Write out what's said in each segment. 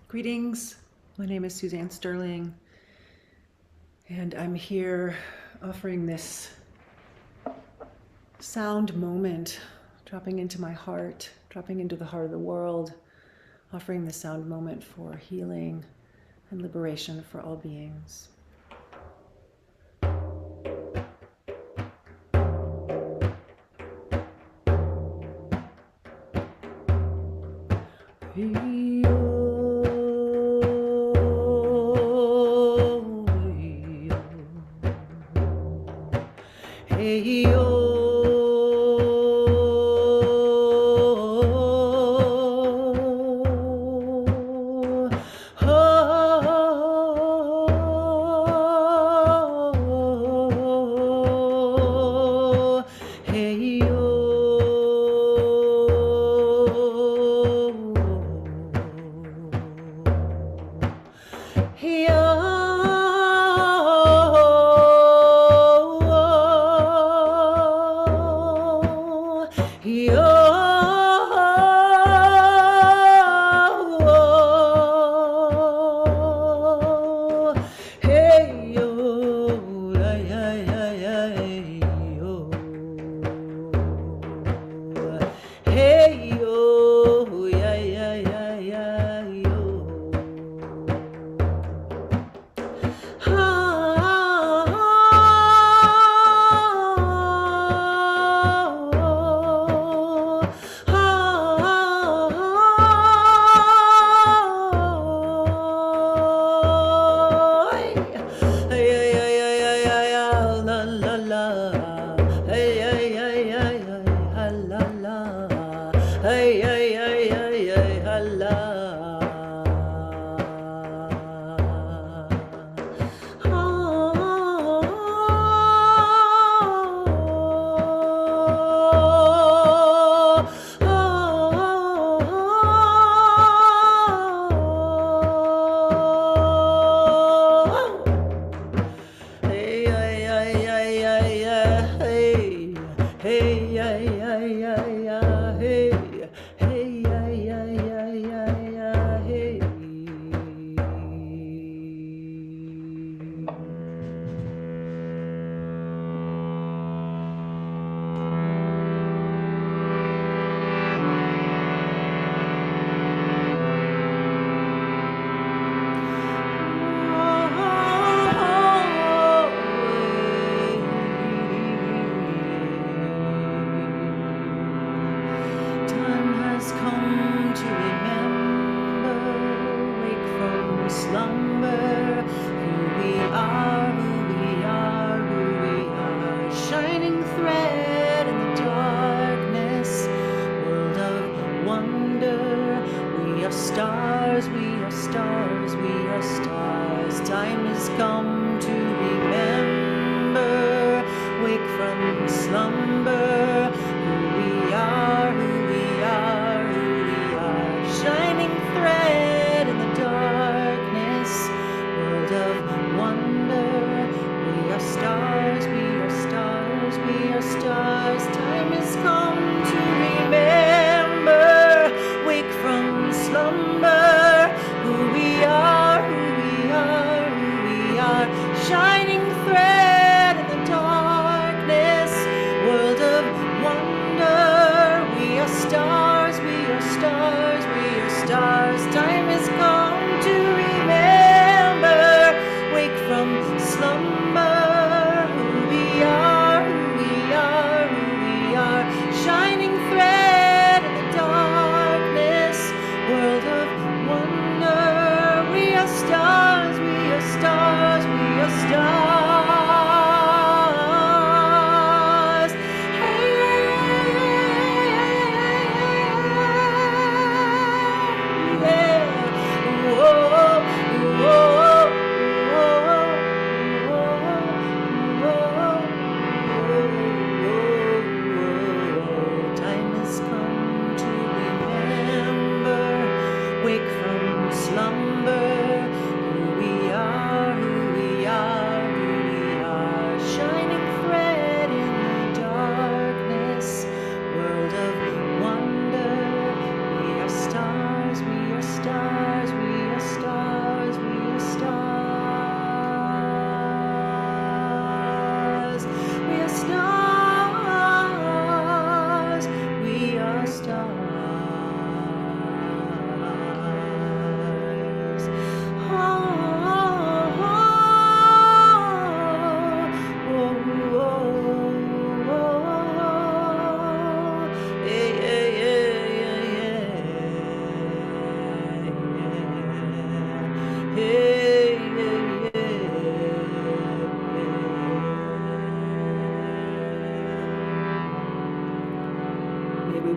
Greetings, my name is Suzanne Sterling, and I'm here offering this sound moment, dropping into my heart, dropping into the heart of the world, offering this sound moment for healing and liberation for all beings. Hey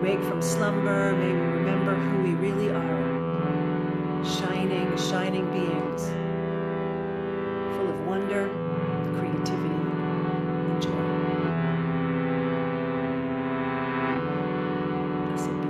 wake from slumber, may we remember who we really are. Shining, shining beings, full of wonder, creativity, and joy. Blessed be.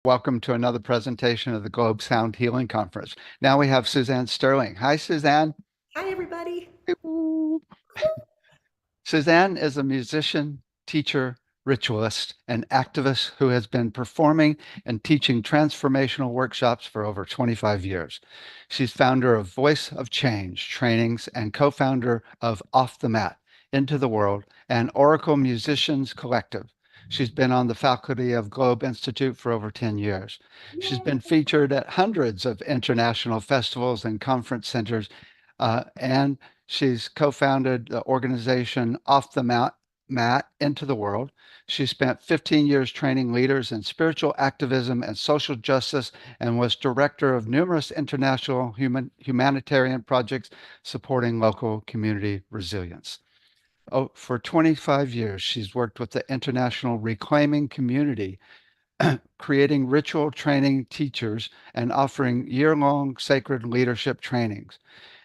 Welcome to another presentation of the Globe Sound Healing Conference. Now we have Suzanne Sterling. Hi, Suzanne. Hi, everybody. Suzanne is a musician, teacher, ritualist, and activist who has been performing and teaching transformational workshops for over 25 years. She's founder of Voice of Change trainings and co-founder of Off the Mat, Into the World, and Oracle Musicians Collective. She's been on the faculty of Globe Institute for over 10 years. She's Yay. been featured at hundreds of international festivals and conference centers, and she's co-founded the organization Off the Mat Into the World. She spent 15 years training leaders in spiritual activism and social justice and was director of numerous international humanitarian projects supporting local community resilience. Oh, for 25 years, she's worked with the International Reclaiming Community, creating ritual training teachers and offering year-long sacred leadership trainings.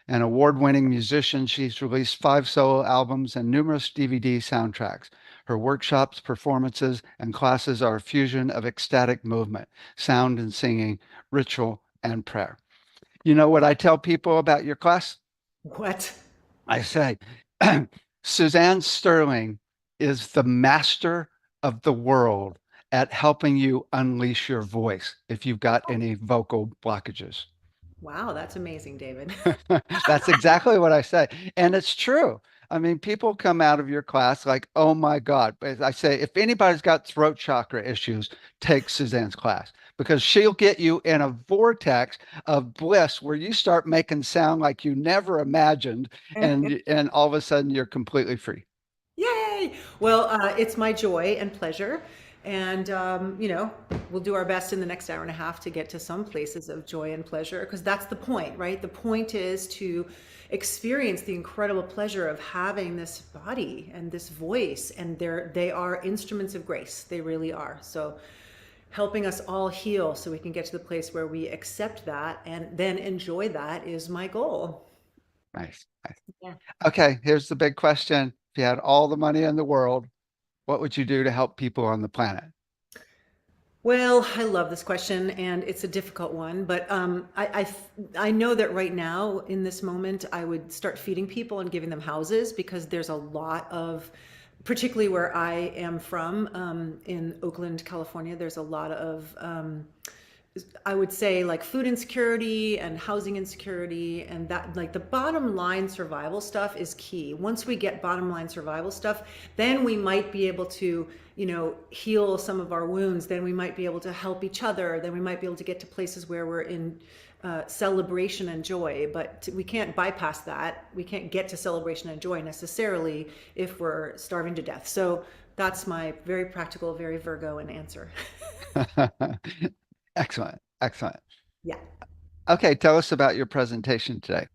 An award-winning musician, she's released 5 solo albums and numerous DVD soundtracks. Her workshops, performances, and classes are a fusion of ecstatic movement, sound and singing, ritual, and prayer. You know what I tell people about your class? What? I say, Suzanne Sterling is the master of the world at helping you unleash your voice if you've got any vocal blockages. Wow, that's amazing, David. That's exactly what I say. And it's true. I mean, people come out of your class like, oh my God. But I say, if anybody's got throat chakra issues, take Suzanne's class because she'll get you in a vortex of bliss where you start making sound like you never imagined. And all of a sudden you're completely free. Yay! Well, it's my joy and pleasure. And, we'll do our best in the next hour and a half to get to some places of joy and pleasure because that's the point, right? The point is to experience the incredible pleasure of having this body and this voice. And they are instruments of grace. They really are. So, helping us all heal so we can get to the place where we accept that and then enjoy that is my goal. Nice. Nice. Yeah. Okay, here's the big question. If you had all the money in the world, what would you do to help people on the planet? Well, I love this question, and it's a difficult one. But I know that right now, in this moment, I would start feeding people and giving them houses because there's a lot of, particularly where I am from, in Oakland, California. There's a lot of I would say like food insecurity and housing insecurity, and that like the bottom line survival stuff is key. Once we get bottom line survival stuff, then we might be able to, heal some of our wounds. Then we might be able to help each other. Then we might be able to get to places where we're in celebration and joy. But we can't bypass that. We can't get to celebration and joy necessarily if we're starving to death. So that's my very practical, very Virgoan answer. Excellent. Excellent. Yeah. Okay, tell us about your presentation today.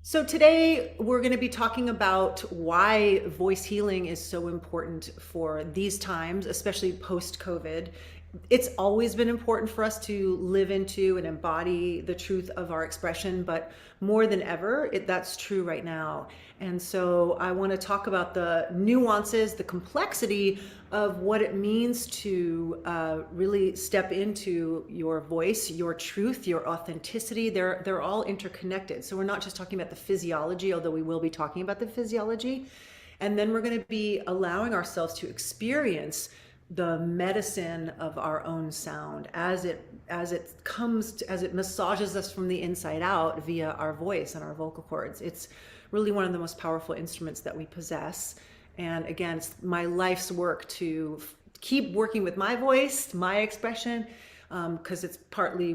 So today we're going to be talking about why voice healing is so important for these times, especially post-COVID. It's always been important for us to live into and embody the truth of our expression, but more than ever, that's true right now. And so I want to talk about the nuances, the complexity of what it means to really step into your voice, your truth, your authenticity. They're all interconnected. So we're not just talking about the physiology, although we will be talking about the physiology. And then we're going to be allowing ourselves to experience the medicine of our own sound as it massages us from the inside out via our voice and our vocal cords. It's really one of the most powerful instruments that we possess. And again, it's my life's work to keep working with my voice, my expression, because it's partly,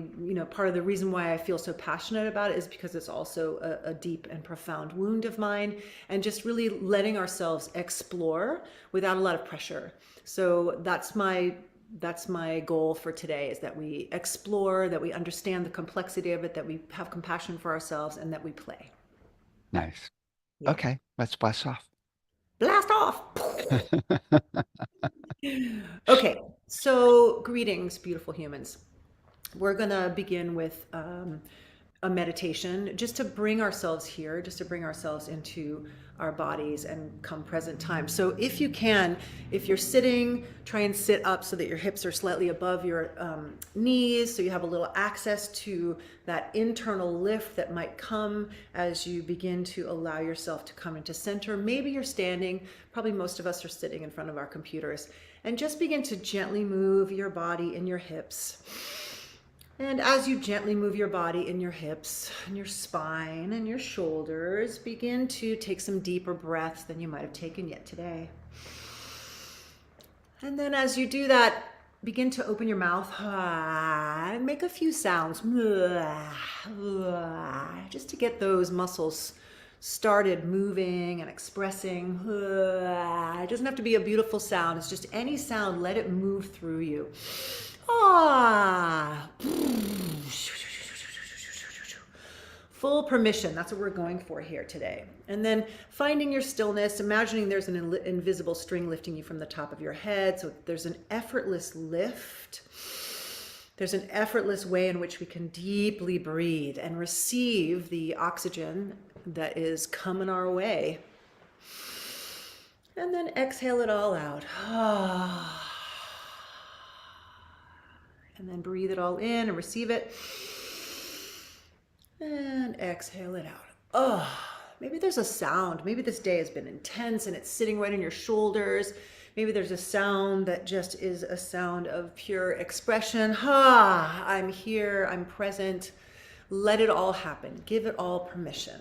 part of the reason why I feel so passionate about it is because it's also a deep and profound wound of mine, and just really letting ourselves explore without a lot of pressure. So that's my goal for today, is that we explore, that we understand the complexity of it, that we have compassion for ourselves, and that we play. Nice. Yeah. Okay, let's blast off. Blast off. Okay, so greetings, beautiful humans. We're going to begin with a meditation just to bring ourselves here, just to bring ourselves into our bodies and come present time. So if you can, if you're sitting, try and sit up so that your hips are slightly above your knees, so you have a little access to that internal lift that might come as you begin to allow yourself to come into center. Maybe you're standing, probably most of us are sitting in front of our computers, and just begin to gently move your body and your hips. And as you gently move your body and your hips and your spine and your shoulders, begin to take some deeper breaths than you might have taken yet today. And then as you do that, begin to open your mouth and make a few sounds, just to get those muscles started moving and expressing. It doesn't have to be a beautiful sound. It's just any sound. Let it move through you. Full permission. That's what we're going for here today. And then finding your stillness, imagining there's an invisible string lifting you from the top of your head. So there's an effortless lift. There's an effortless way in which we can deeply breathe and receive the oxygen that is coming our way. And then exhale it all out. And then breathe it all in and receive it. And exhale it out. Maybe there's a sound. Maybe this day has been intense and it's sitting right on your shoulders. Maybe there's a sound that just is a sound of pure expression. I'm here, I'm present. Let it all happen. Give it all permission.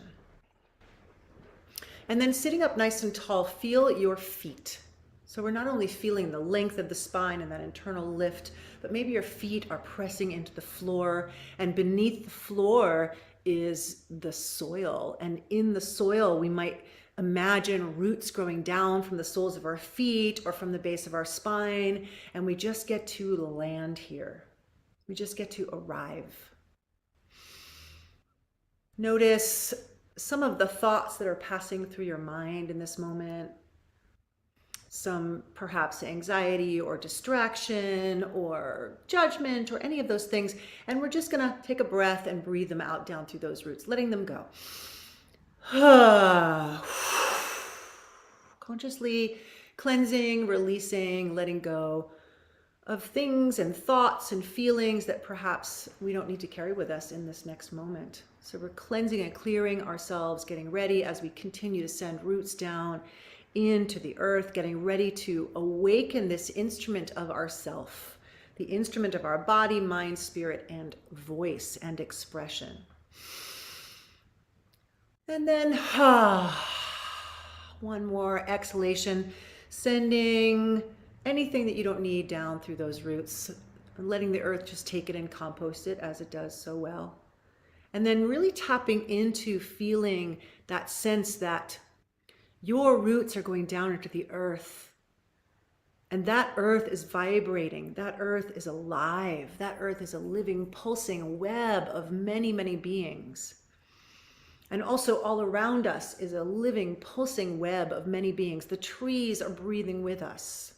And then sitting up nice and tall, feel your feet. So we're not only feeling the length of the spine and that internal lift, but maybe your feet are pressing into the floor, and beneath the floor is the soil. And in the soil, we might imagine roots growing down from the soles of our feet or from the base of our spine, and we just get to land here. We just get to arrive. Notice some of the thoughts that are passing through your mind in this moment. Some perhaps anxiety or distraction or judgment or any of those things. And we're just going to take a breath and breathe them out down through those roots, letting them go. Consciously cleansing, releasing, letting go of things and thoughts and feelings that perhaps we don't need to carry with us in this next moment. So we're cleansing and clearing ourselves, getting ready as we continue to send roots down into the earth, getting ready to awaken this instrument of ourself, the instrument of our body, mind, spirit, and voice and expression. And then one more exhalation, sending anything that you don't need down through those roots, and letting the earth just take it and compost it as it does so well. And then really tapping into feeling that sense that your roots are going down into the earth. And that earth is vibrating. That earth is alive. That earth is a living, pulsing web of many, many beings. And also all around us is a living, pulsing web of many beings. The trees are breathing with us.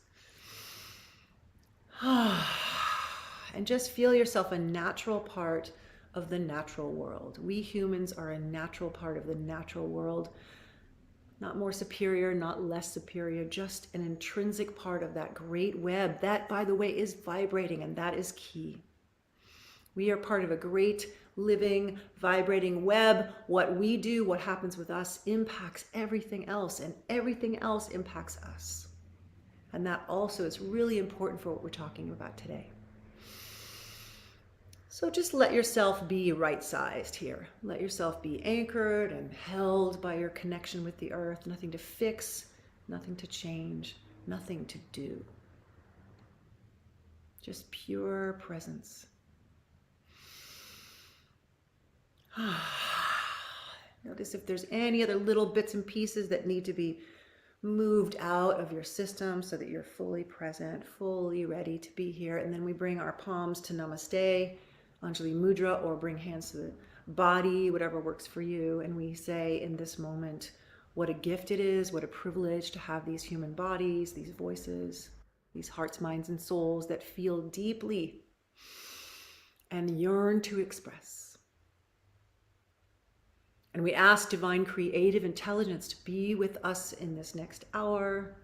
And just feel yourself a natural part of the natural world. We humans are a natural part of the natural world. Not more superior, not less superior, just an intrinsic part of that great web that, by the way, is vibrating, and that is key. We are part of a great, living, vibrating web. What we do, what happens with us, impacts everything else, and everything else impacts us. And that also is really important for what we're talking about today. So just let yourself be right-sized here. Let yourself be anchored and held by your connection with the earth. Nothing to fix, nothing to change, nothing to do. Just pure presence. Notice if there's any other little bits and pieces that need to be moved out of your system so that you're fully present, fully ready to be here. And then we bring our palms to Namaste, Anjali Mudra, or bring hands to the body, whatever works for you. And we say in this moment, what a gift it is, what a privilege to have these human bodies, these voices, these hearts, minds, and souls that feel deeply and yearn to express. And we ask divine creative intelligence to be with us in this next hour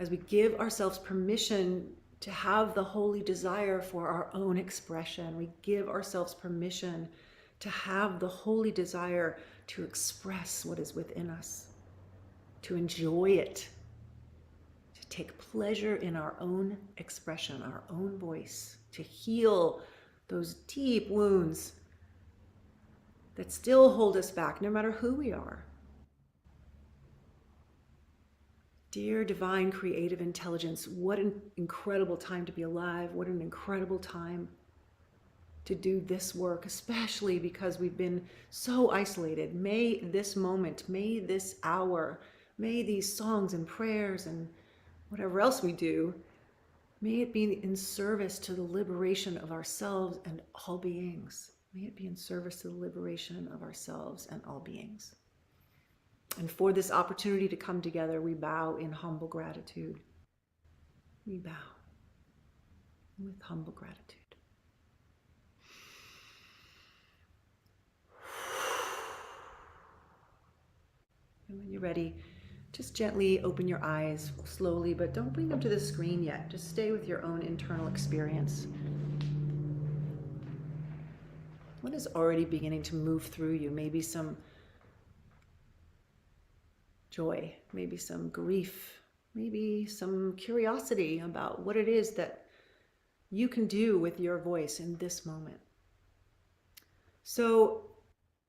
as we give ourselves permission to have the holy desire for our own expression. We give ourselves permission to have the holy desire to express what is within us, to enjoy it, to take pleasure in our own expression, our own voice, to heal those deep wounds that still hold us back, no matter who we are. Dear divine creative intelligence, what an incredible time to be alive. What an incredible time to do this work, especially because we've been so isolated. May this moment, may this hour, may these songs and prayers and whatever else we do, may it be in service to the liberation of ourselves and all beings. May it be in service to the liberation of ourselves and all beings. And for this opportunity to come together, we bow in humble gratitude. We bow with humble gratitude. And when you're ready, just gently open your eyes slowly, but don't bring them to the screen yet. Just stay with your own internal experience. What is already beginning to move through you? Maybe some joy, maybe some grief, maybe some curiosity about what it is that you can do with your voice in this moment. So,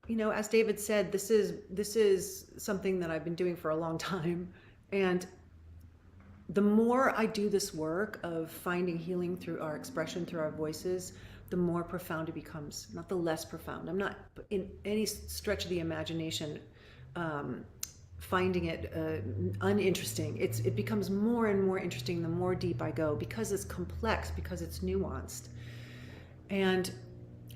as David said, this is something that I've been doing for a long time. And the more I do this work of finding healing through our expression, through our voices, the more profound it becomes, not the less profound. I'm not in any stretch of the imagination finding it uninteresting. It becomes more and more interesting the more deep I go, because it's complex, because it's nuanced. And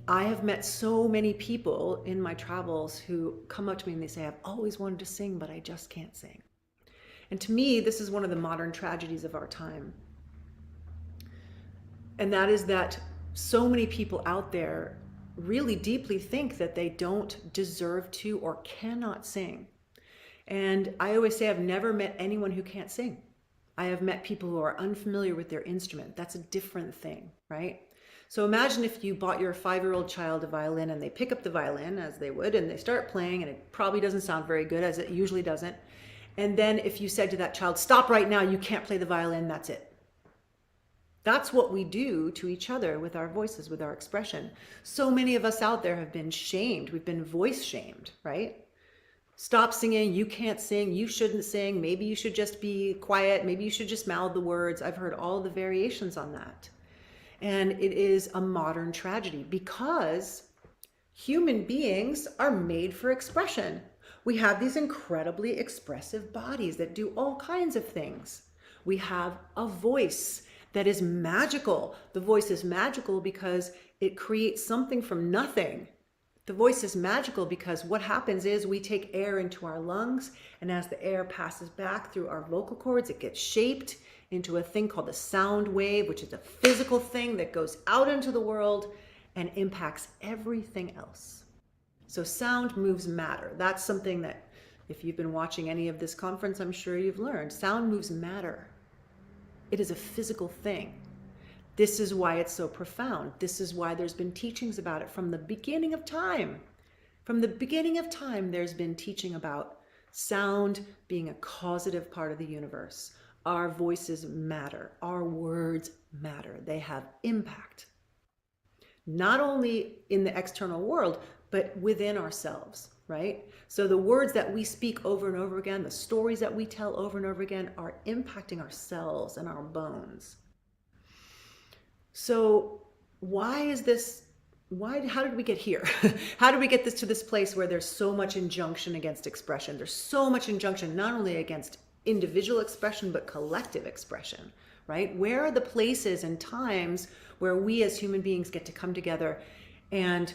I have met so many people in my travels who come up to me and they say, I've always wanted to sing, but I just can't sing. And to me, this is one of the modern tragedies of our time. And that is that so many people out there really deeply think that they don't deserve to or cannot sing. And I always say I've never met anyone who can't sing. I have met people who are unfamiliar with their instrument. That's a different thing, right? So imagine if you bought your 5-year-old child a violin and they pick up the violin, as they would, and they start playing, and it probably doesn't sound very good, as it usually doesn't. And then if you said to that child, stop right now, you can't play the violin, that's it. That's what we do to each other with our voices, with our expression. So many of us out there have been shamed. We've been voice shamed, right? Stop singing, you can't sing, you shouldn't sing, maybe you should just be quiet, maybe you should just mouth the words. I've heard all the variations on that. And it is a modern tragedy because human beings are made for expression. We have these incredibly expressive bodies that do all kinds of things. We have a voice that is magical. The voice is magical because it creates something from nothing. The voice is magical because what happens is we take air into our lungs, and as the air passes back through our vocal cords, it gets shaped into a thing called the sound wave, which is a physical thing that goes out into the world and impacts everything else. So sound moves matter. That's something that if you've been watching any of this conference, I'm sure you've learned. Sound moves matter. It is a physical thing. This is why it's so profound. This is why there's been teachings about it from the beginning of time. From the beginning of time, there's been teaching about sound being a causative part of the universe. Our voices matter. Our words matter. They have impact. Not only in the external world, but within ourselves, right? So the words that we speak over and over again, the stories that we tell over and over again are impacting our cells and our bones. So why is this? How did we get here? How did we get this to this place where there's so much injunction against expression? There's so much injunction, not only against individual expression, but collective expression, right? Where are the places and times where we as human beings get to come together and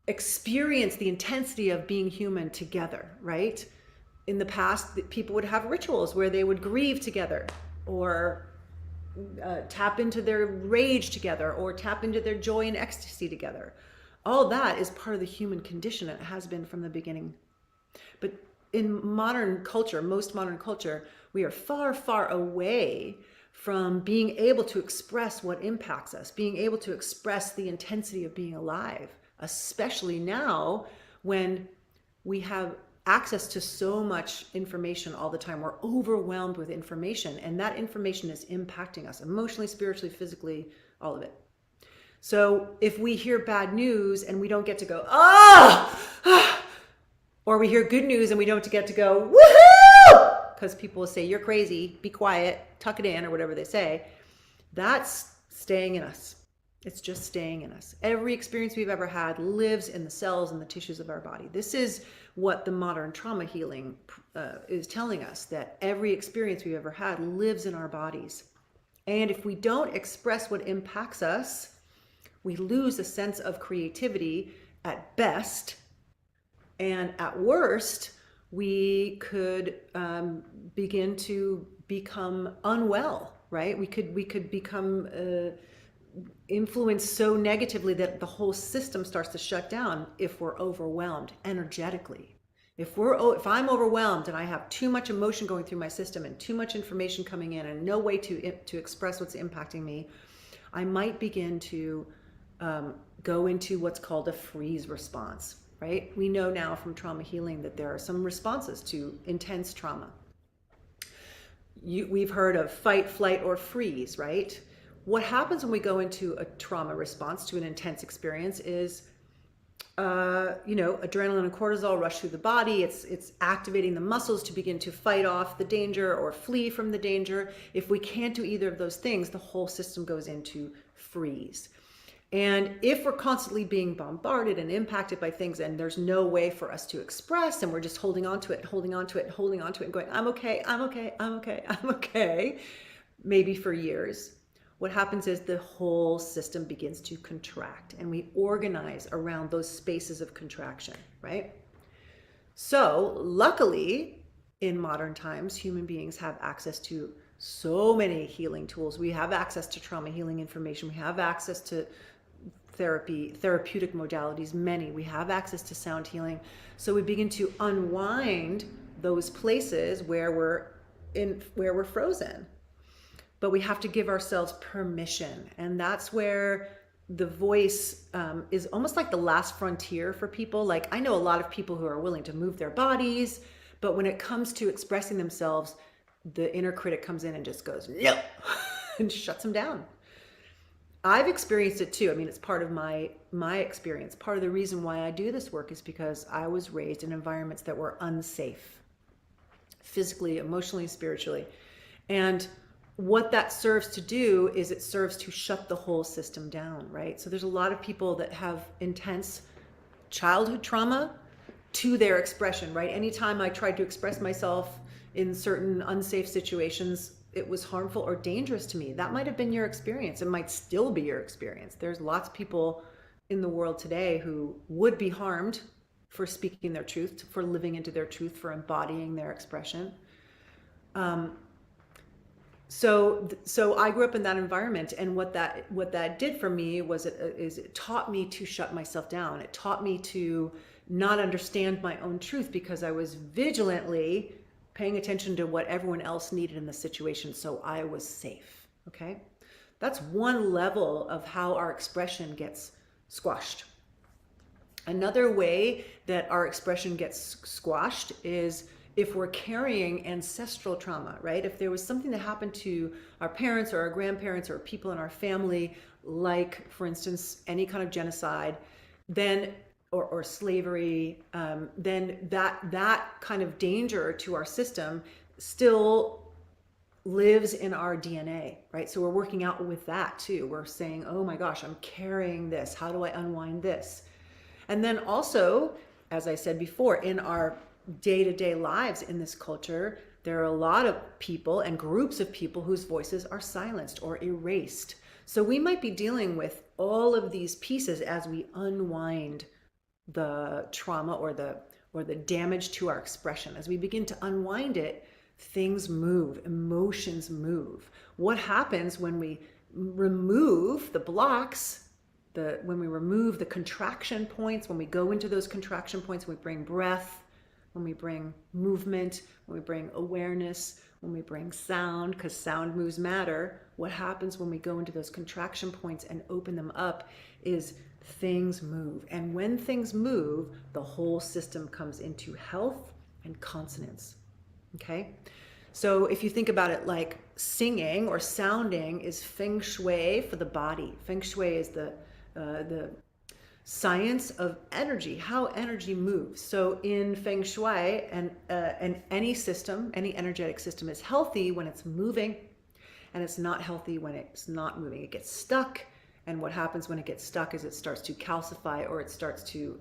experience the intensity of being human together, right? In the past, people would have rituals where they would grieve together, or tap into their rage together, or tap into their joy and ecstasy together. All that is part of the human condition. It has been from the beginning. But in modern culture, most modern culture, we are far, far away from being able to express what impacts us, being able to express the intensity of being alive, especially now when we have access to so much information all the time. We're overwhelmed with information, and that information is impacting us emotionally, spiritually, physically, all of it. So if we hear bad news and we don't get to go, ah, or we hear good news and we don't get to go, woohoo, because people will say, you're crazy, be quiet, tuck it in, or whatever they say, that's staying in us. It's just staying in us. Every experience we've ever had lives in the cells and the tissues of our body. This is what the modern trauma healing is telling us, that every experience we've ever had lives in our bodies. And if we don't express what impacts us, we lose a sense of creativity at best. And at worst, we could begin to become unwell, right? We could become influenced so negatively that the whole system starts to shut down if we're overwhelmed energetically. If I'm overwhelmed and I have too much emotion going through my system and too much information coming in and no way to express what's impacting me, I might begin to go into what's called a freeze response, right? We know now from trauma healing that there are some responses to intense trauma. We've heard of fight, flight, or freeze, right? What happens when we go into a trauma response to an intense experience is, adrenaline and cortisol rush through the body. It's activating the muscles to begin to fight off the danger or flee from the danger. If we can't do either of those things, the whole system goes into freeze. And if we're constantly being bombarded and impacted by things and there's no way for us to express, and we're just holding on to it, holding on to it, holding on to it, and going, I'm okay, I'm okay, I'm okay, I'm okay, maybe for years, what happens is the whole system begins to contract, and we organize around those spaces of contraction, right? So luckily, in modern times, human beings have access to so many healing tools. We have access to trauma healing information. We have access to therapeutic modalities, many. We have access to sound healing. So we begin to unwind those places where we're frozen. But we have to give ourselves permission. And that's where the voice is almost like the last frontier for people. Like, I know a lot of people who are willing to move their bodies, but when it comes to expressing themselves, the inner critic comes in and just goes, no, and shuts them down. I've experienced it too. I mean, it's part of my experience. Part of the reason why I do this work is because I was raised in environments that were unsafe, physically, emotionally, spiritually. And what that serves to do is it serves to shut the whole system down, right? So there's a lot of people that have intense childhood trauma to their expression, right? Anytime I tried to express myself in certain unsafe situations, it was harmful or dangerous to me. That might have been your experience. It might still be your experience. There's lots of people in the world today who would be harmed for speaking their truth, for living into their truth, for embodying their expression. So I grew up in that environment, and what that did for me was it taught me to shut myself down. It taught me to not understand my own truth because I was vigilantly paying attention to what everyone else needed in the situation, so I was safe. Okay, that's one level of how our expression gets squashed. Another way that our expression gets squashed is if we're carrying ancestral trauma, right? If there was something that happened to our parents or our grandparents or people in our family, like, for instance, any kind of genocide, then or slavery, then that kind of danger to our system still lives in our DNA, right? So we're working out with that too. We're saying, oh my gosh, I'm carrying this. How do I unwind this? And then also, as I said before, in our day-to-day lives in this culture, there are a lot of people and groups of people whose voices are silenced or erased. So we might be dealing with all of these pieces as we unwind the trauma or the damage to our expression. As we begin to unwind it, things move, emotions move. What happens when we remove the blocks, when we remove the contraction points, when we go into those contraction points, when we bring breath, when we bring movement, when we bring awareness, when we bring sound, because sound moves matter, what happens when we go into those contraction points and open them up is things move. And when things move, the whole system comes into health and consonance. Okay? So if you think about it like singing or sounding is feng shui for the body. Feng shui is the science of energy, how energy moves. So in feng shui, and any system, any energetic system is healthy when it's moving, and it's not healthy when it's not moving. It gets stuck, and what happens when it gets stuck is it starts to calcify, or it starts to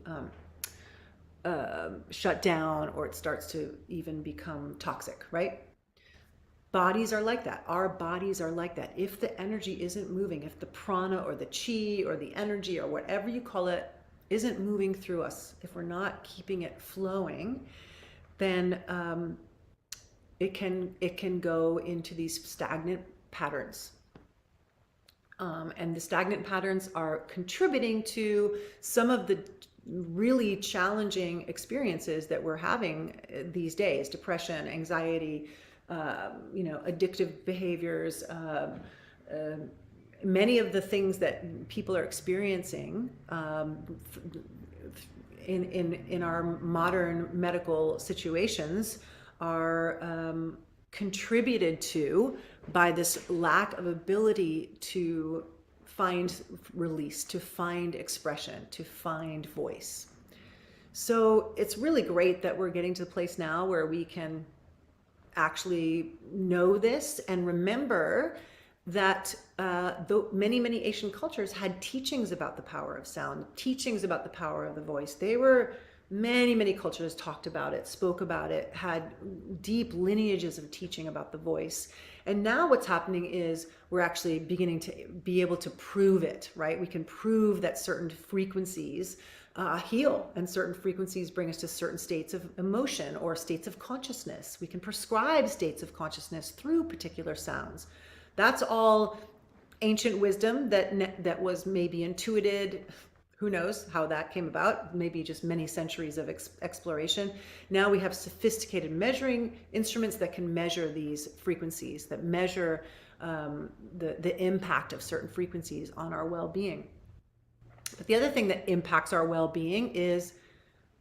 shut down, or it starts to even become toxic, right? Bodies are like that. Our bodies are like that. If the energy isn't moving, if the prana or the chi or the energy or whatever you call it isn't moving through us, if we're not keeping it flowing, then it can go into these stagnant patterns. And the stagnant patterns are contributing to some of the really challenging experiences that we're having these days: depression, anxiety, addictive behaviors, many of the things that people are experiencing in our modern medical situations are contributed to by this lack of ability to find release, to find expression, to find voice. So it's really great that we're getting to the place now where we can actually know this and remember that many Asian cultures had teachings about the power of sound, teachings about the power of the voice. Many cultures talked about it, spoke about it, had deep lineages of teaching about the voice. And now what's happening is we're actually beginning to be able to prove it, right? We can prove that certain frequencies heal, and certain frequencies bring us to certain states of emotion or states of consciousness. We can prescribe states of consciousness through particular sounds. That's all ancient wisdom that was maybe intuited. Who knows how that came about? Maybe just many centuries of exploration. Now we have sophisticated measuring instruments that can measure these frequencies, that measure the impact of certain frequencies on our well-being. But the other thing that impacts our well-being is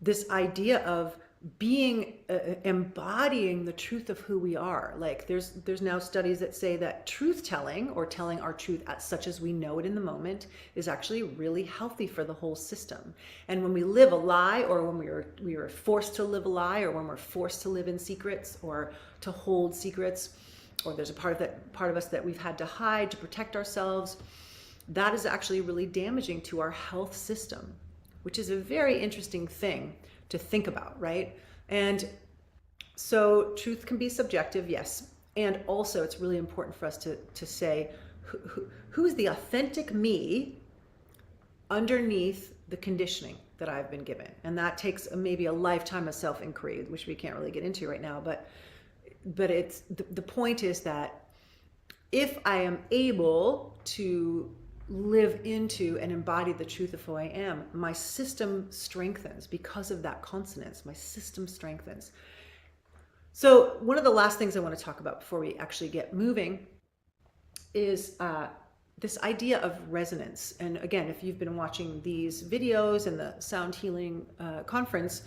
this idea of being embodying the truth of who we are. Like there's now studies that say that truth telling, or telling our truth such as we know it in the moment, is actually really healthy for the whole system. And when we live a lie, or when we are forced to live a lie, or when we're forced to live in secrets or to hold secrets, or there's a part of us that we've had to hide to protect ourselves, that is actually really damaging to our health system, which is a very interesting thing to think about, right? And so truth can be subjective, yes. And also it's really important for us to say, who is the authentic me underneath the conditioning that I've been given? And that takes maybe a lifetime of self-inquiry, which we can't really get into right now. But it's the point is that if I am able to live into and embody the truth of who I am, my system strengthens because of that consonance. My system strengthens. So one of the last things I want to talk about before we actually get moving is this idea of resonance. And again, if you've been watching these videos and the sound healing conference,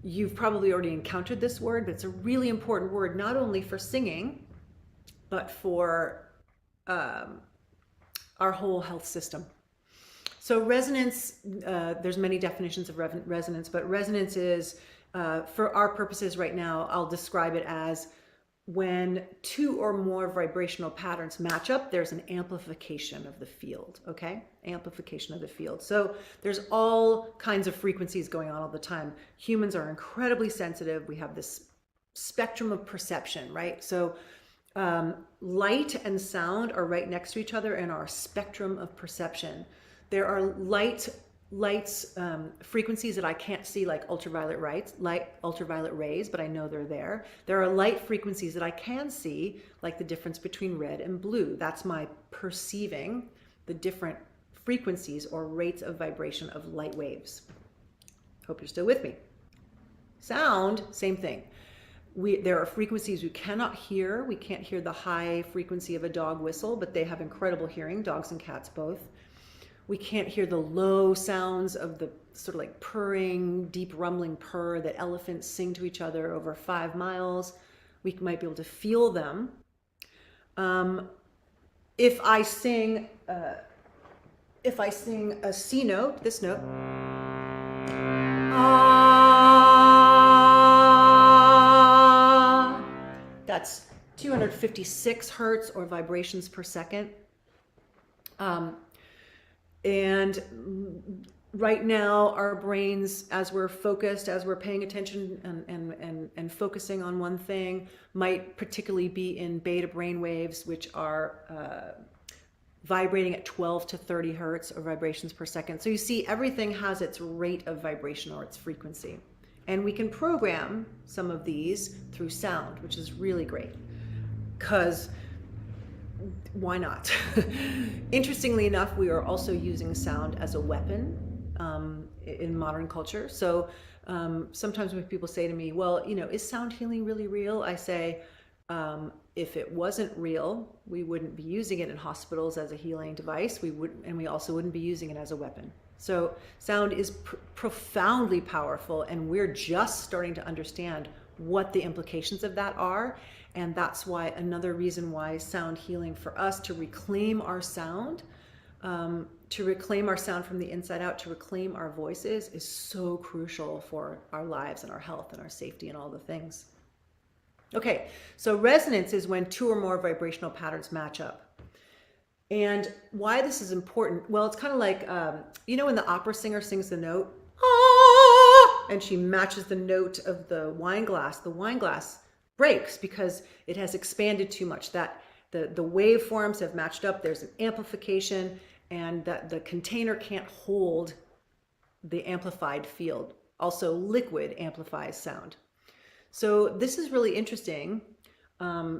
you've probably already encountered this word, but it's a really important word, not only for singing, but for our whole health system. So resonance, there's many definitions of resonance, but resonance is, for our purposes right now, I'll describe it as when two or more vibrational patterns match up, there's an amplification of the field, okay? Amplification of the field. So there's all kinds of frequencies going on all the time. Humans are incredibly sensitive. We have this spectrum of perception, right? So light and sound are right next to each other in our spectrum of perception. There are lights frequencies that I can't see, like ultraviolet rays, but I know they're there. There are light frequencies that I can see, like the difference between red and blue. That's my perceiving the different frequencies or rates of vibration of light waves. Hope you're still with me. Sound, same thing. There are frequencies we cannot hear. We can't hear the high frequency of a dog whistle, but they have incredible hearing, dogs and cats both. We can't hear the low sounds of the sort of like purring, deep rumbling purr that elephants sing to each other over 5 miles. We might be able to feel them. If I sing a C note, this note, ah, that's 256 hertz or vibrations per second. And right now, our brains, as we're focused, as we're paying attention and focusing on one thing, might particularly be in beta brain waves, which are vibrating at 12 to 30 hertz or vibrations per second. So you see, everything has its rate of vibration or its frequency. And we can program some of these through sound, which is really great, because why not? Interestingly enough, we are also using sound as a weapon in modern culture. So sometimes when people say to me, well, you know, is sound healing really real? I say, if it wasn't real, we wouldn't be using it in hospitals as a healing device. And we also wouldn't be using it as a weapon. So sound is profoundly powerful, and we're just starting to understand what the implications of that are. And that's why another reason why sound healing for us to reclaim our sound, from the inside out, to reclaim our voices is so crucial for our lives and our health and our safety and all the things. Okay, so resonance is when two or more vibrational patterns match up. And why this is important, well, it's kind of like, you know, when the opera singer sings the note, ah, and she matches the note of the wine glass breaks because it has expanded too much. That the waveforms have matched up, there's an amplification, and that the container can't hold the amplified field. Also, liquid amplifies sound. So this is really interesting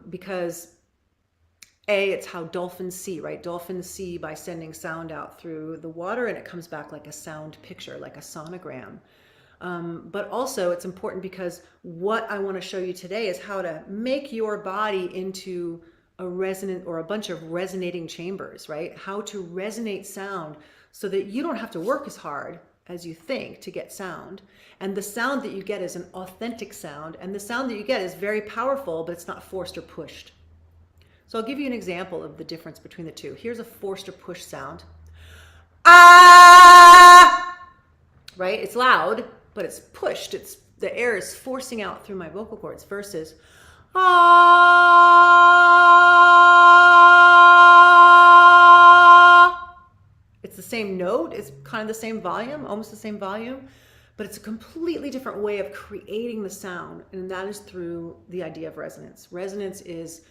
because it's how dolphins see, right? Dolphins see by sending sound out through the water, and it comes back like a sound picture, like a sonogram. But also it's important because what I want to show you today is how to make your body into a resonant or a bunch of resonating chambers, right? How to resonate sound so that you don't have to work as hard as you think to get sound. And the sound that you get is an authentic sound. And the sound that you get is very powerful, but it's not forced or pushed. So I'll give you an example of the difference between the two. Here's a forced or pushed sound. Ah! Right? It's loud, but it's pushed. The air is forcing out through my vocal cords versus ah. It's the same note. It's kind of the same volume, almost the same volume, but it's a completely different way of creating the sound. And that is through the idea of resonance. Resonance is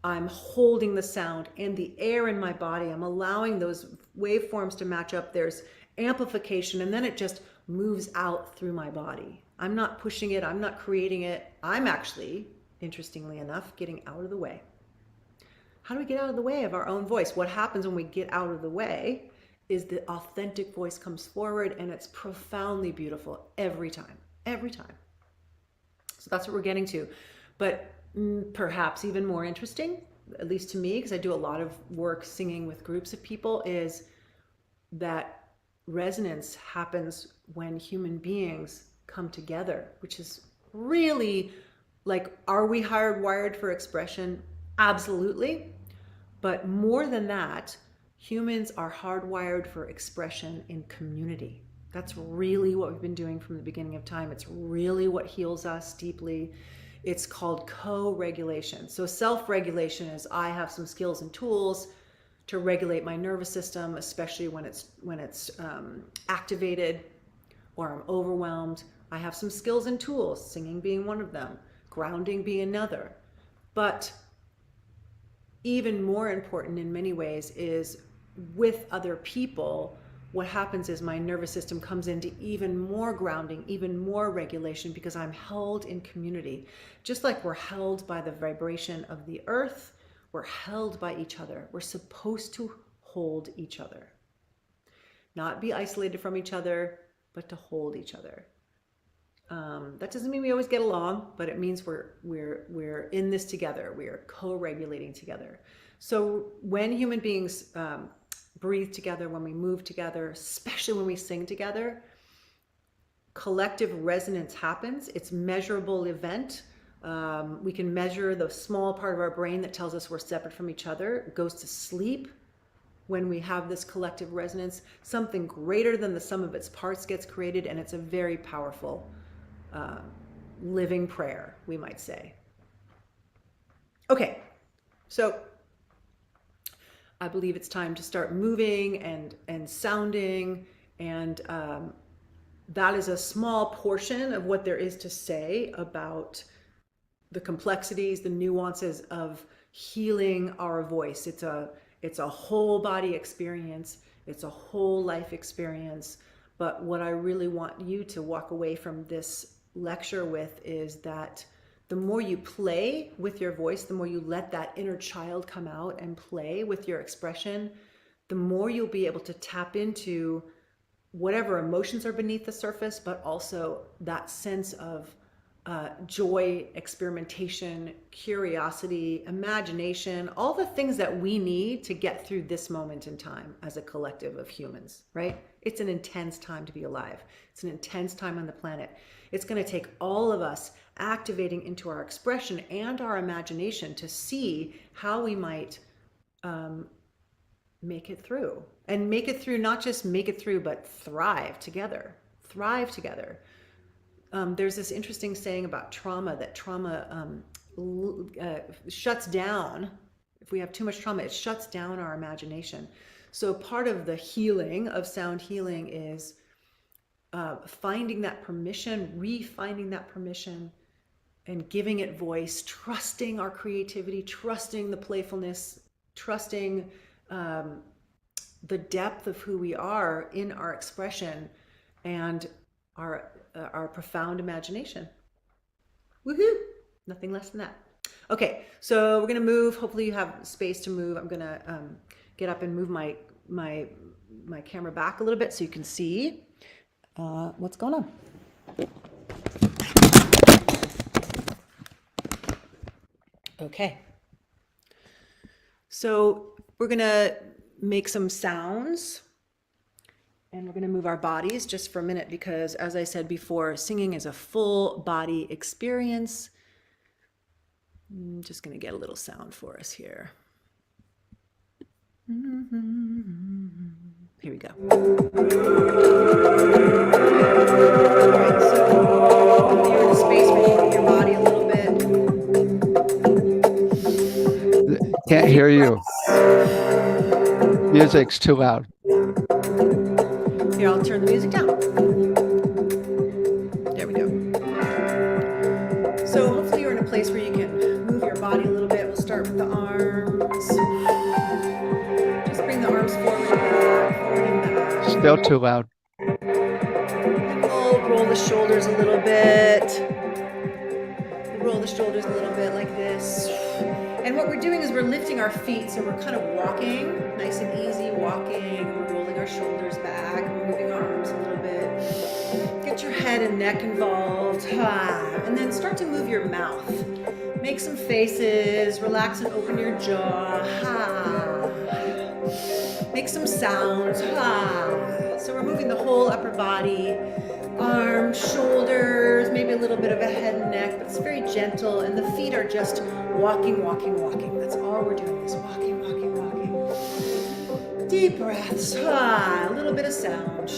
I'm holding the sound and the air in my body. I'm allowing those waveforms to match up. There's amplification, and then it just moves out through my body. I'm not pushing it. I'm not creating it. I'm actually, interestingly enough, getting out of the way. How do we get out of the way of our own voice? What happens when we get out of the way is the authentic voice comes forward, and it's profoundly beautiful every time, every time. So that's what we're getting to. But perhaps even more interesting, at least to me, because I do a lot of work singing with groups of people, is that resonance happens when human beings come together, which is really like, are we hardwired for expression? Absolutely. But more than that, Humans are hardwired for expression in community. That's really what we've been doing from the beginning of time. It's really what heals us deeply. It's called co-regulation. So self-regulation is I have some skills and tools to regulate my nervous system, especially when it's activated or I'm overwhelmed. I have some skills and tools, singing being one of them, grounding being another. But even more important in many ways is with other people, what happens is my nervous system comes into even more grounding, even more regulation, because I'm held in community. Just like we're held by the vibration of the earth, we're held by each other. We're supposed to hold each other. Not be isolated from each other, but to hold each other. That doesn't mean we always get along, but it means we're in this together. We are co-regulating together. So when human beings breathe together, when we move together, especially when we sing together, collective resonance happens. It's a measurable event. We can measure the small part of our brain that tells us we're separate from each other. It goes to sleep when we have this collective resonance. Something greater than the sum of its parts gets created, and it's a very powerful living prayer, we might say. Okay, so I believe it's time to start moving and sounding, and that is a small portion of what there is to say about the complexities, the nuances of healing our voice. It's a whole body experience. It's a whole life experience. But what I really want you to walk away from this lecture with is that the more you play with your voice, the more you let that inner child come out and play with your expression, the more you'll be able to tap into whatever emotions are beneath the surface, but also that sense of joy, experimentation, curiosity, imagination, all the things that we need to get through this moment in time as a collective of humans, right? It's an intense time to be alive. It's an intense time on the planet. It's going to take all of us activating into our expression and our imagination to see how we might make it through. And make it through, not just make it through, but thrive together. Thrive together. There's this interesting saying about trauma, that trauma shuts down. If we have too much trauma, it shuts down our imagination. So part of the healing of sound healing is finding that permission, refinding that permission, and giving it voice, trusting our creativity, trusting the playfulness, trusting the depth of who we are in our expression and our profound imagination. Woohoo! Nothing less than that. Okay, so we're gonna move. Hopefully you have space to move. I'm gonna get up and move my camera back a little bit so you can see what's going on. Okay. So we're gonna make some sounds. And we're going to move our bodies just for a minute because, as I said before, singing is a full body experience. I'm just going to get a little sound for us here. Here we go. All right, so you're in a space where you move your body a little bit. Can't hear you. Music's too loud. Here, I'll turn the music down. There we go. So hopefully you're in a place where you can move your body a little bit. We'll start with the arms. Just bring the arms forward and back. Still too loud. We'll roll the shoulders a little bit. We'll roll the shoulders a little bit like this. And what we're doing is we're lifting our feet, so we're kind of walking, nice and easy walking. We're rolling our shoulders back, we're moving our arms a little bit. Get your head and neck involved. And then start to move your mouth. Make some faces, relax and open your jaw. Make some sounds. So we're moving the whole upper body, arms, shoulders, maybe a little bit of a head and neck, but it's very gentle, and the feet are just walking, walking, walking. That's all we're doing is walking, walking, walking. Deep breaths. A little bit of sound.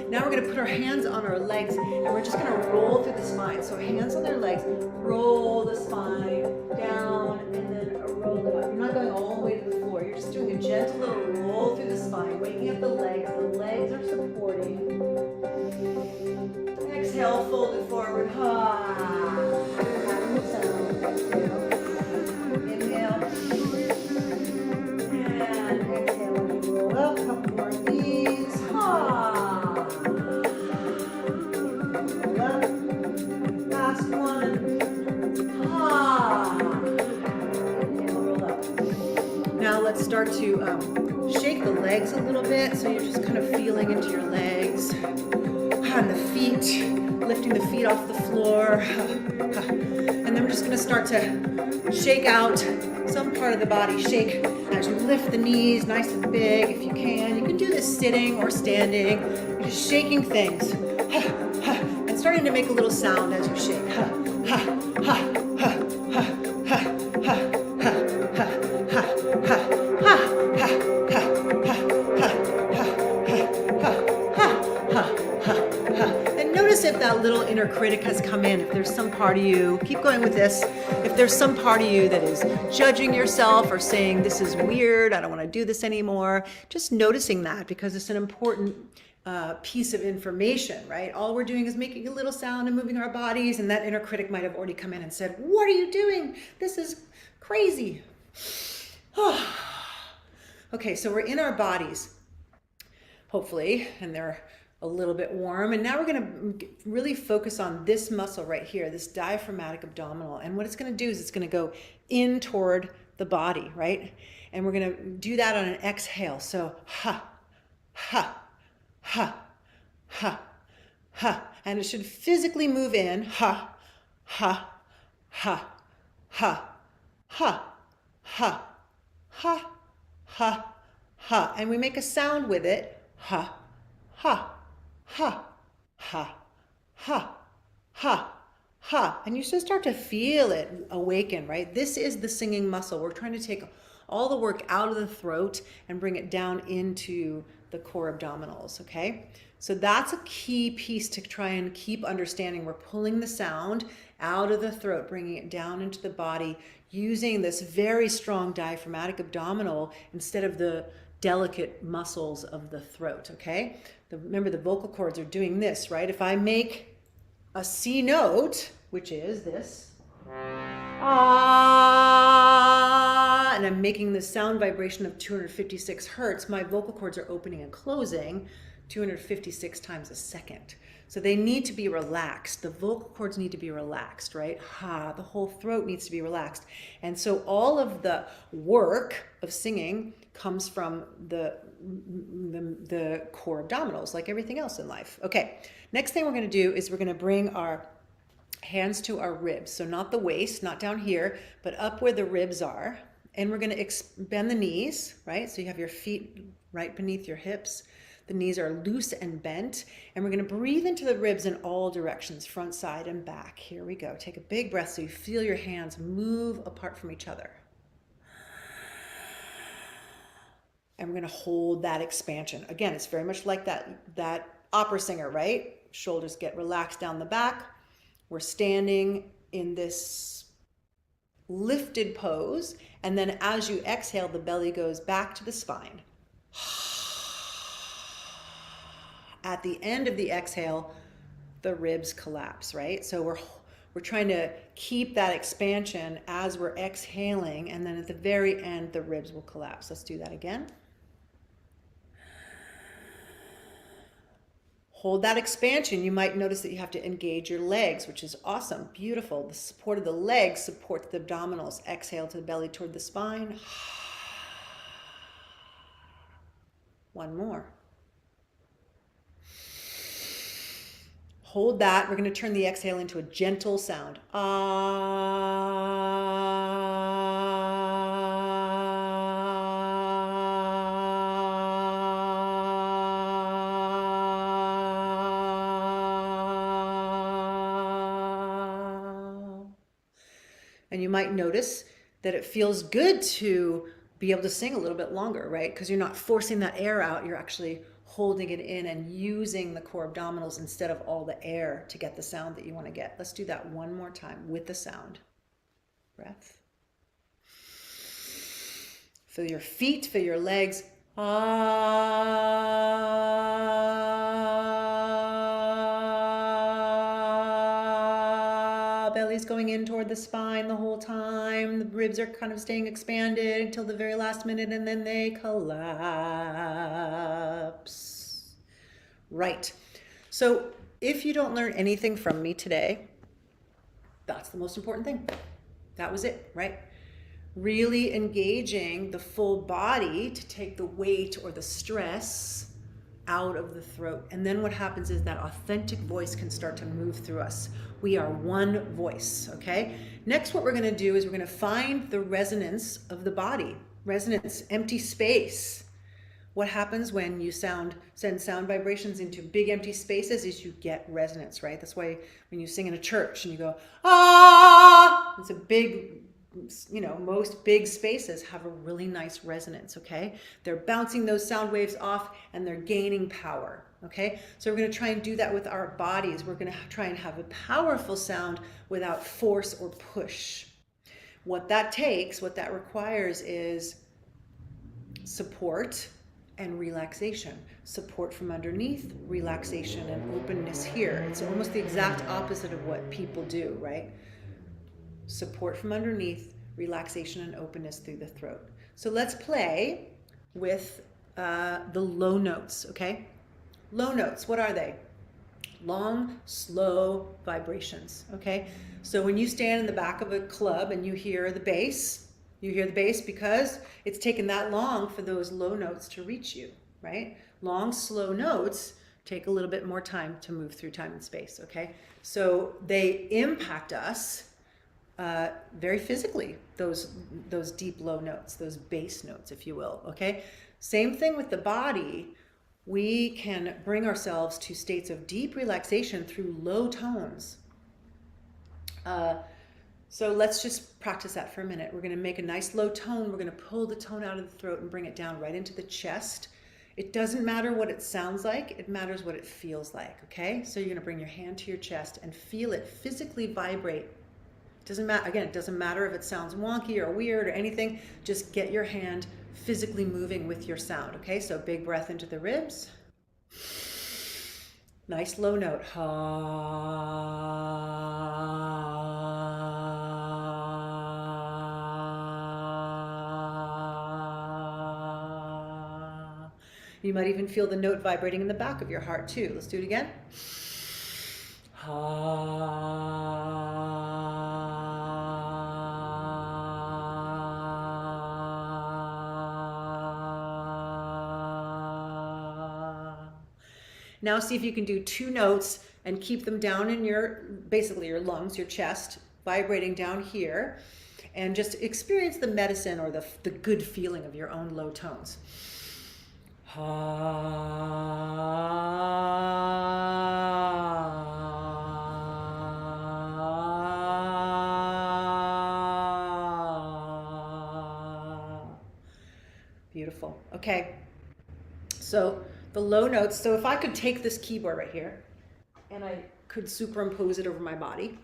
Now we're going to put our hands on our legs and we're just going to roll through the spine. So hands on their legs, roll the spine down and then roll it up. You're not going all the way to the floor. You're just doing a gentle little roll through the spine, waking up the legs. The legs are supporting. Exhale, fold it forward. Having the sound. Exhale. Inhale. And exhale as you roll up. Couple more of these. Roll up. Last one. Inhale, roll up. Now let's start to shake the legs a little bit. So you're just kind of feeling into your legs. And the feet, lifting the feet off the floor. And then we're just going to start to shake out some part of the body. Shake as you lift the knees nice and big if you can. You can do this sitting or standing. You're just shaking things. And starting to make a little sound as you shake. If that little inner critic has come in, if there's some part of you, keep going with this, if there's some part of you that is judging yourself or saying this is weird, I don't want to do this anymore, just noticing that, because it's an important piece of information, right? All we're doing is making a little sound and moving our bodies, and that inner critic might have already come in and said, what are you doing? This is crazy. Okay, so we're in our bodies, hopefully, and they're a little bit warm. And now we're going to really focus on this muscle right here, this diaphragmatic abdominal. And what it's going to do is it's going to go in toward the body, right? And we're going to do that on an exhale. So ha, ha, ha, ha, ha. And it should physically move in. Ha, ha, ha, ha, ha, ha, ha, ha, ha. And we make a sound with it. Ha, ha. Ha, ha, ha, ha, ha. And you should start to feel it awaken, right? This is the singing muscle. We're trying to take all the work out of the throat and bring it down into the core abdominals, okay? So that's a key piece to try and keep understanding. We're pulling the sound out of the throat, bringing it down into the body, using this very strong diaphragmatic abdominal instead of the delicate muscles of the throat, okay? Remember, the vocal cords are doing this, right? If I make a C note, which is this, ah, and I'm making the sound vibration of 256 hertz, my vocal cords are opening and closing 256 times a second. So they need to be relaxed. The vocal cords need to be relaxed, right? Ha, the whole throat needs to be relaxed. And so all of the work of singing comes from the core abdominals, like everything else in life. Okay, next thing we're going to do is we're going to bring our hands to our ribs. So not the waist, not down here, but up where the ribs are. And we're going to bend the knees, right? So you have your feet right beneath your hips. The knees are loose and bent. And we're going to breathe into the ribs in all directions, front, side, and back. Here we go. Take a big breath so you feel your hands move apart from each other. And we're going to hold that expansion. Again, it's very much like that opera singer, right? Shoulders get relaxed down the back. We're standing in this lifted pose. And then as you exhale, the belly goes back to the spine. At the end of the exhale, the ribs collapse, right? So we're trying to keep that expansion as we're exhaling. And then at the very end, the ribs will collapse. Let's do that again. Hold that expansion. You might notice that you have to engage your legs, which is awesome, beautiful. The support of the legs supports the abdominals. Exhale to the belly toward the spine. One more. Hold that. We're going to turn the exhale into a gentle sound. And you might notice that it feels good to be able to sing a little bit longer, right? Because you're not forcing that air out, you're actually holding it in and using the core abdominals instead of all the air to get the sound that you want to get. Let's do that one more time with the sound. Breath. Feel your feet, feel your legs. Ah, belly's going in toward the spine the whole time. The ribs are kind of staying expanded until the very last minute, and then they collapse. Right. So if you don't learn anything from me today, that's the most important thing. That was it, right? Really engaging the full body to take the weight or the stress out of the throat. And then what happens is that authentic voice can start to move through us. We are one voice, okay? Next, what we're gonna do is we're gonna find the resonance of the body. Resonance, empty space. What happens when you send sound vibrations into big empty spaces is you get resonance, right? That's why when you sing in a church and you go, ah, it's a big, most big spaces have a really nice resonance, okay? They're bouncing those sound waves off and they're gaining power, okay? So we're gonna try and do that with our bodies. We're gonna try and have a powerful sound without force or push. What that requires is support and relaxation. Support from underneath, relaxation and openness here. It's almost the exact opposite of what people do, right? Support from underneath, relaxation and openness through the throat. So let's play with the low notes, okay? Low notes, what are they? Long, slow vibrations, okay? So when you stand in the back of a club and you hear the bass, because it's taken that long for those low notes to reach you, right? Long, slow notes take a little bit more time to move through time and space, okay? So they impact us very physically, those deep low notes, those bass notes, if you will, okay? Same thing with the body. We can bring ourselves to states of deep relaxation through low tones. So let's just practice that for a minute. We're going to make a nice low tone. We're going to pull the tone out of the throat and bring it down right into the chest. It doesn't matter what it sounds like. It matters what it feels like, okay? So you're going to bring your hand to your chest and feel it physically vibrate. It doesn't matter, again, it doesn't matter if it sounds wonky or weird or anything. Just get your hand physically moving with your sound, okay? So big breath into the ribs. Nice low note. You might even feel the note vibrating in the back of your heart too. Let's do it again. Now see if you can do two notes and keep them down in basically your lungs, your chest, vibrating down here, and just experience the medicine or the good feeling of your own low tones. Beautiful. Okay. So the low notes. So if I could take this keyboard right here and I could superimpose it over my body,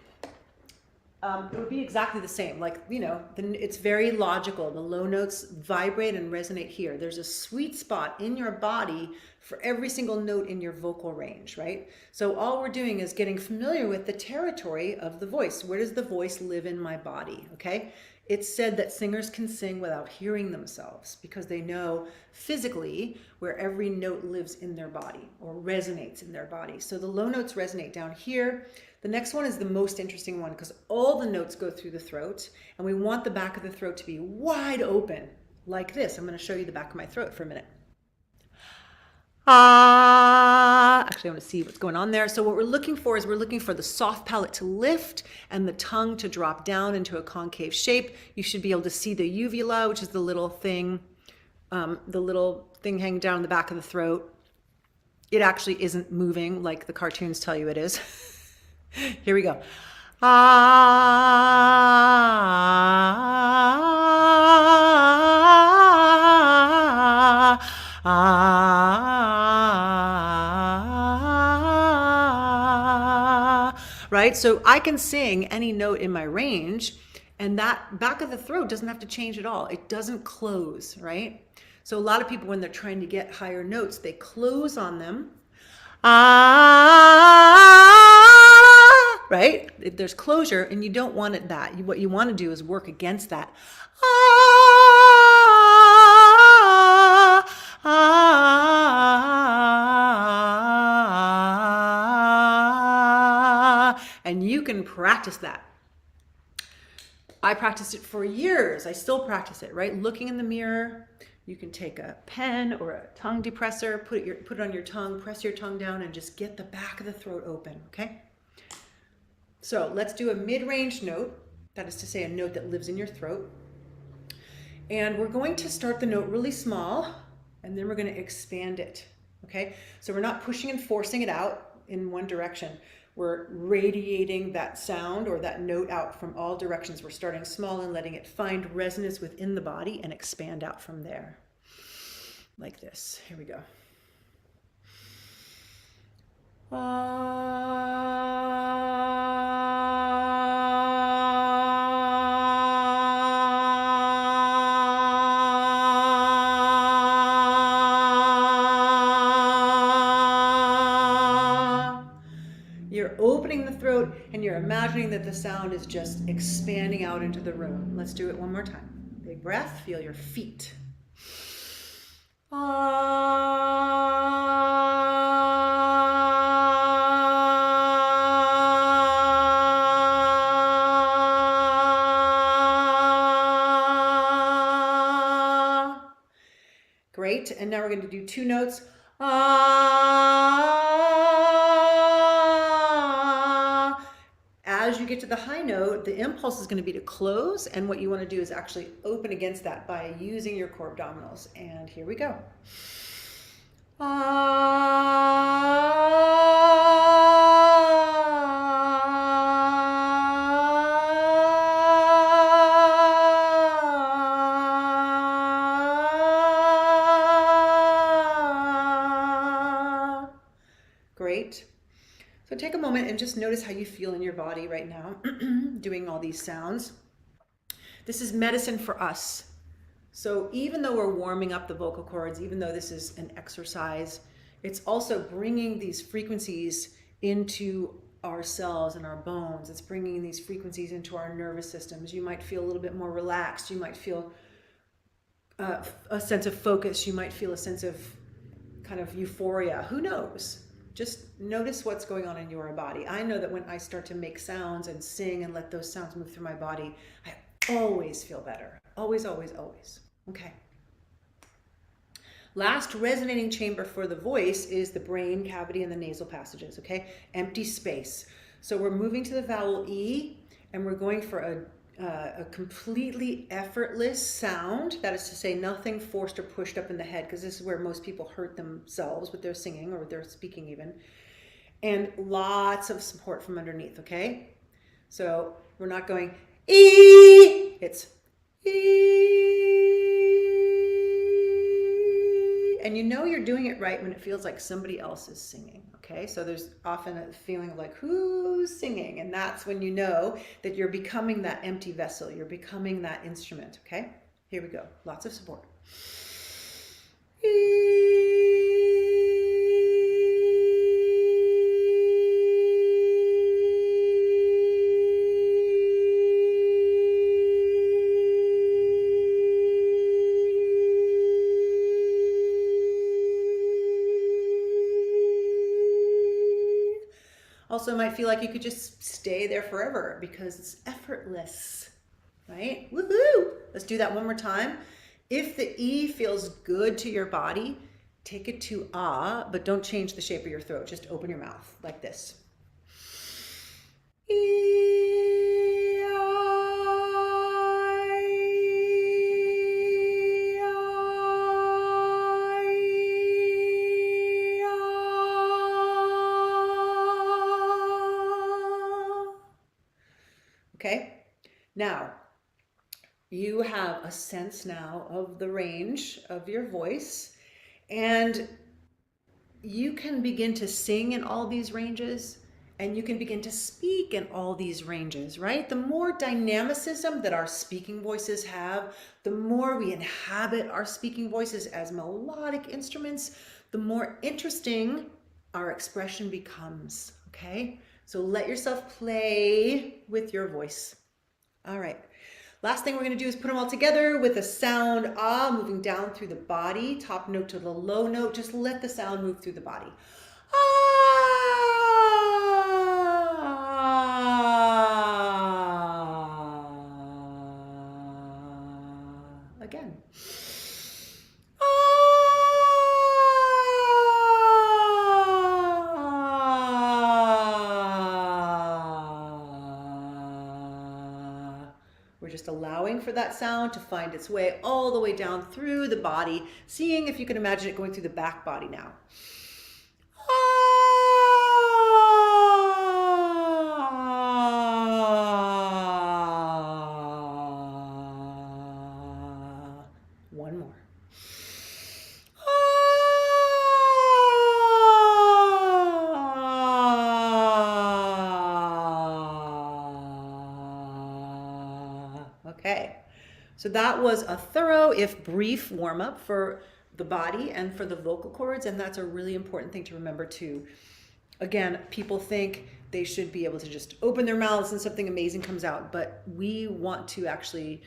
it would be exactly the same. Like, it's very logical. The low notes vibrate and resonate here. There's a sweet spot in your body for every single note in your vocal range, right? So all we're doing is getting familiar with the territory of the voice. Where does the voice live in my body, okay? It's said that singers can sing without hearing themselves because they know physically where every note lives in their body or resonates in their body. So the low notes resonate down here. The next one is the most interesting one because all the notes go through the throat and we want the back of the throat to be wide open like this. I'm going to show you the back of my throat for a minute. Actually, I want to see what's going on there. So what we're looking for the soft palate to lift and the tongue to drop down into a concave shape. You should be able to see the uvula, which is the little thing hanging down the back of the throat. It actually isn't moving like the cartoons tell you it is. Here we go. right? So I can sing any note in my range, and that back of the throat doesn't have to change at all. It doesn't close, right? So a lot of people, when they're trying to get higher notes, they close on them. Ah, right? There's closure, and you don't want it that. What you want to do is work against that. Ah, ah, and you can practice that. I practiced it for years. I still practice it, right? Looking in the mirror. You can take a pen or a tongue depressor, put it on your tongue, press your tongue down, and just get the back of the throat open, okay? So let's do a mid-range note. That is to say, a note that lives in your throat. And we're going to start the note really small, and then we're going to expand it, okay? So we're not pushing and forcing it out in one direction. We're radiating that sound or that note out from all directions. We're starting small and letting it find resonance within the body and expand out from there. Like this. Here we go. You're opening the throat and you're imagining that the sound is just expanding out into the room. Let's do it one more time. Big breath, feel your feet. Great, and now we're going to do two notes. As you get to the high note, the impulse is going to be to close, and what you want to do is actually open against that by using your core abdominals. And here we go. Great. So take a moment and just notice how you feel in your body right now, doing all these sounds. This is medicine for us. So even though we're warming up the vocal cords, even though this is an exercise, it's also bringing these frequencies into our cells and our bones. It's bringing these frequencies into our nervous systems. You might feel a little bit more relaxed. You might feel a sense of focus. You might feel a sense of kind of euphoria. Who knows? Just notice what's going on in your body. I know that when I start to make sounds and sing and let those sounds move through my body, I always feel better. Always, always, always. Okay. Last resonating chamber for the voice is the brain cavity and the nasal passages, okay? Empty space. So we're moving to the vowel E, and we're going for a completely effortless sound. That is to say, nothing forced or pushed up in the head, because this is where most people hurt themselves with their singing or their speaking even. And lots of support from underneath, okay? So we're not going E, it's E. And you know you're doing it right when it feels like somebody else is singing, okay? So there's often a feeling of like, who's singing? And that's when you know that you're becoming that empty vessel. You're becoming that instrument, okay? Here we go. Lots of support. Also might feel like you could just stay there forever because it's effortless, right? Woohoo! Let's do that one more time. If the E feels good to your body, take it to ah, but don't change the shape of your throat. Just open your mouth like this. Okay, now you have a sense now of the range of your voice, and you can begin to sing in all these ranges, and you can begin to speak in all these ranges, right? The more dynamicism that our speaking voices have, the more we inhabit our speaking voices as melodic instruments, the more interesting our expression becomes, okay? So let yourself play with your voice. All right. Last thing we're going to do is put them all together with a sound ah, moving down through the body, top note to the low note. Just let the sound move through the body. Again. We're just allowing for that sound to find its way all the way down through the body, seeing if you can imagine it going through the back body now. One more. Okay, so that was a thorough, if brief, warm-up for the body and for the vocal cords, and that's a really important thing to remember too. Again, people think they should be able to just open their mouths and something amazing comes out, but we want to actually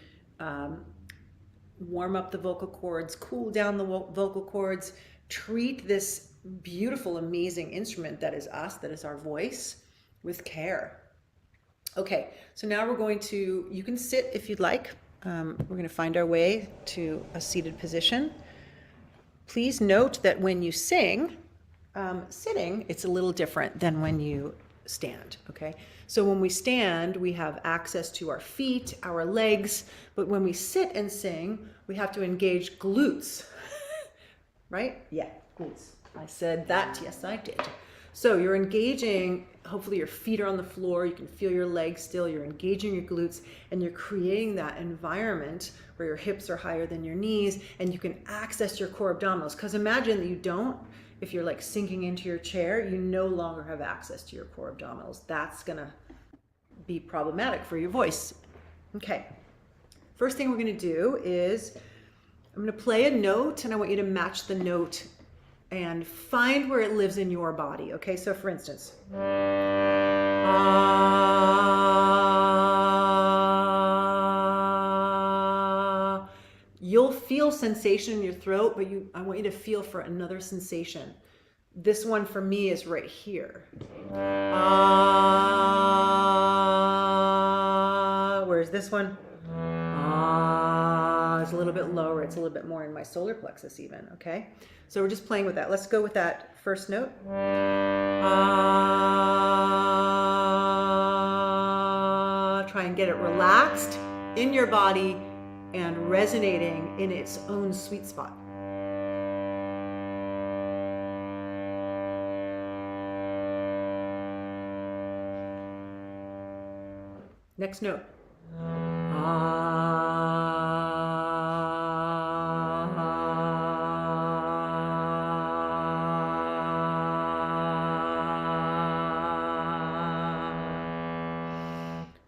warm up the vocal cords, cool down the vocal cords, treat this beautiful, amazing instrument that is us, that is our voice, with care. Okay, so now we're going to, you can sit if you'd like. We're going to find our way to a seated position. Please note that when you sing, sitting, it's a little different than when you stand, okay? So when we stand, we have access to our feet, our legs, but when we sit and sing, we have to engage glutes, right? Yeah, glutes. I said that, yes I did. So you're engaging, hopefully your feet are on the floor, you can feel your legs still, you're engaging your glutes, and you're creating that environment where your hips are higher than your knees, and you can access your core abdominals. Because imagine that you don't, if you're like sinking into your chair, you no longer have access to your core abdominals. That's gonna be problematic for your voice. Okay, first thing we're gonna do is, I'm gonna play a note, and I want you to match the note and find where it lives in your body. Okay, so for instance, you'll feel sensation in your throat, but I want you to feel for another sensation. This one for me is right here. Where's this one? It's a little bit lower. It's a little bit more in my solar plexus even, okay? So we're just playing with that. Let's go with that first note. Try and get it relaxed in your body and resonating in its own sweet spot. Next note.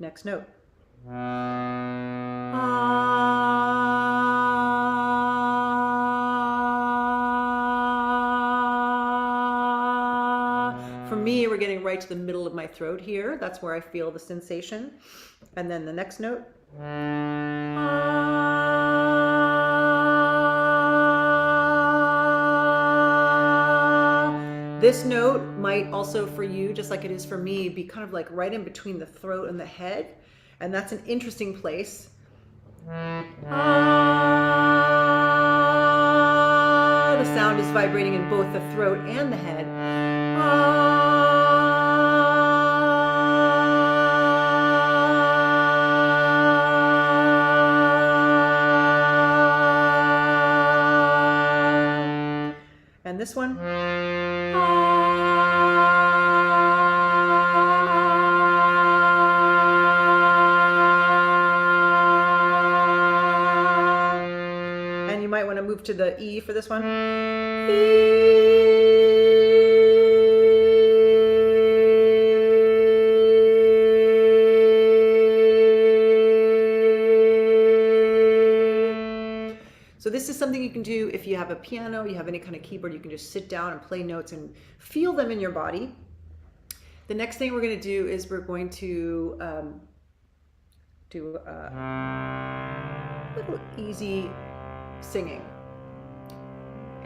Next note. For me, we're getting right to the middle of my throat here. That's where I feel the sensation. And then the next note. This note might also for you, just like it is for me, be kind of like right in between the throat and the head. And that's an interesting place. The sound is vibrating in both the throat and the head. And this one. And you might want to move to the E for this one. E. So this is something you can do if you have a piano, you have any kind of keyboard, you can just sit down and play notes and feel them in your body. The next thing we're going to do is we're going to do a little easy singing.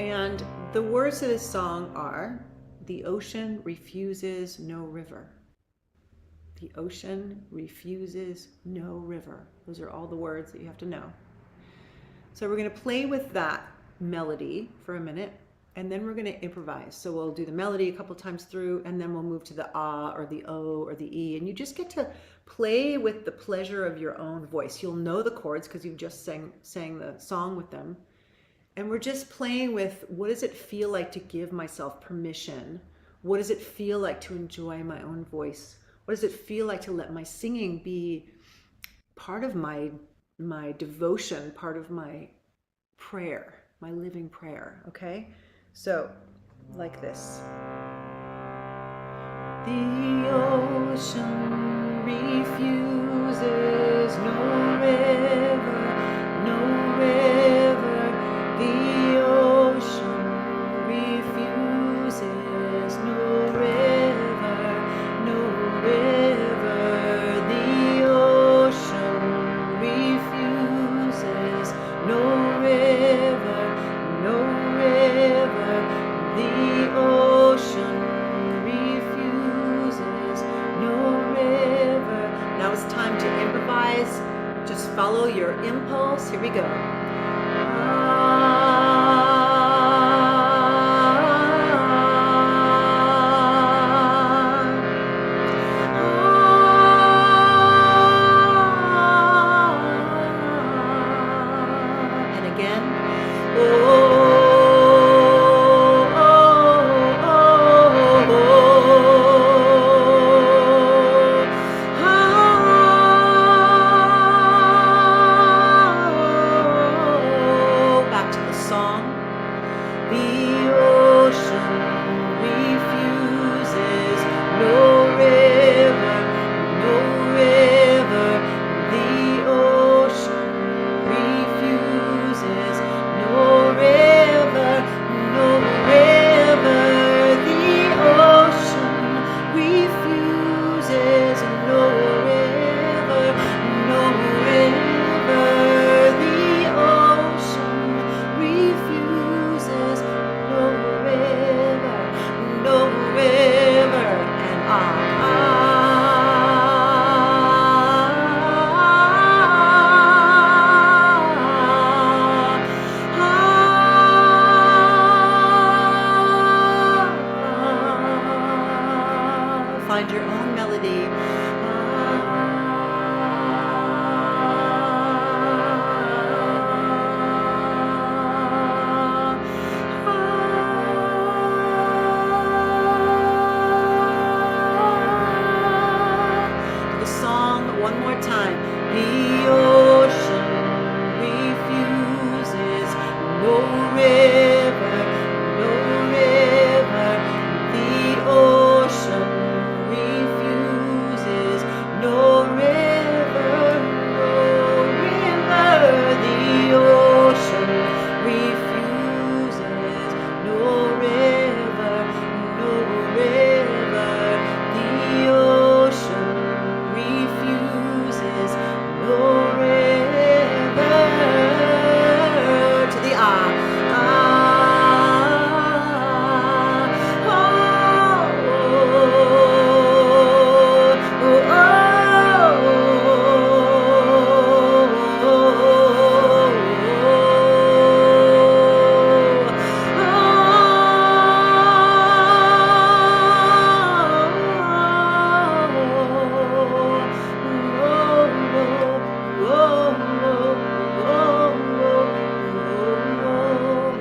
And the words of this song are, the ocean refuses no river. The ocean refuses no river. Those are all the words that you have to know. So we're going to play with that melody for a minute, and then we're going to improvise. So we'll do the melody a couple times through, and then we'll move to the ah or the o or the e, and you just get to play with the pleasure of your own voice. You'll know the chords because you've just sang the song with them. And we're just playing with, what does it feel like to give myself permission? What does it feel like to enjoy my own voice? What does it feel like to let my singing be part of my devotion, part of my prayer, my living prayer, okay? So, like this. The ocean refuses no river, no river. The ocean refuses no river, no river. The ocean refuses no river, no river. The ocean refuses no river. Now it's time to improvise. Just follow your impulse. Here we go. And again. Back to the song. The ocean refuses no river, no river. The ocean refuses no river, no river. The ocean refuses no river, no river. The ocean refuses no river, no river. And find your own melody. The song one more time. The ocean refuses no river, no river. The ocean refuses no river, no river. The ocean refuses no river, no river. The ocean refuses no river. To the ah.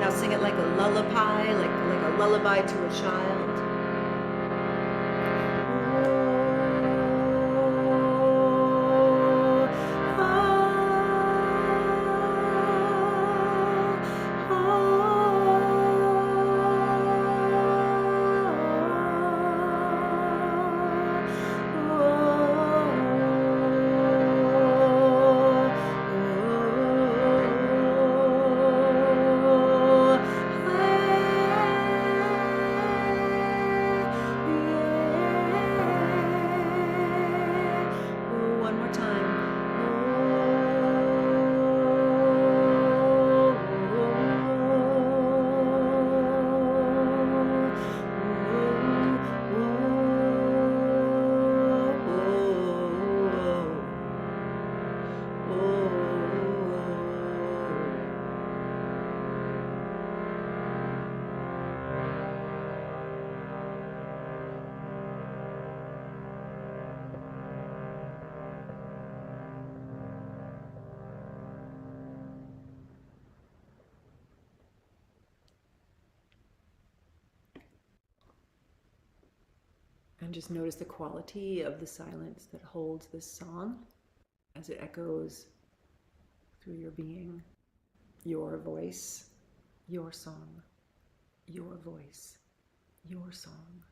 Now sing it like a lullaby, like a lullaby to a child. And just notice the quality of the silence that holds this song as it echoes through your being. Your voice, your song, your voice, your song,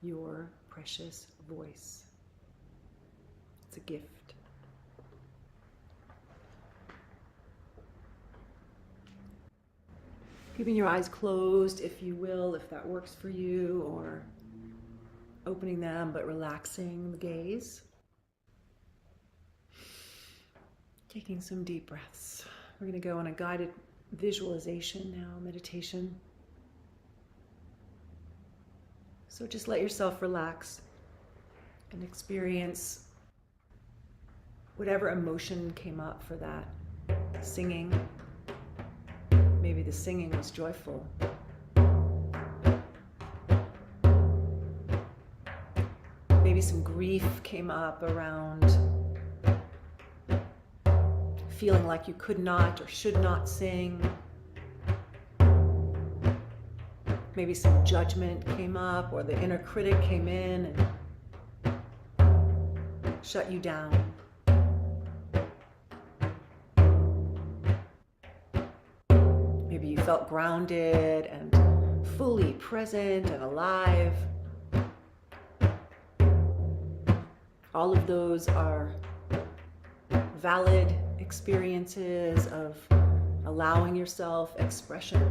your precious voice. It's a gift. Keeping your eyes closed, if you will, if that works for you, or opening them but relaxing the gaze. Taking some deep breaths. We're going to go on a guided visualization now, meditation. So just let yourself relax and experience whatever emotion came up for that singing. Maybe the singing was joyful. Maybe some grief came up around feeling like you could not or should not sing. Maybe some judgment came up, or the inner critic came in and shut you down. Maybe you felt grounded and fully present and alive. All of those are valid experiences of allowing yourself expression.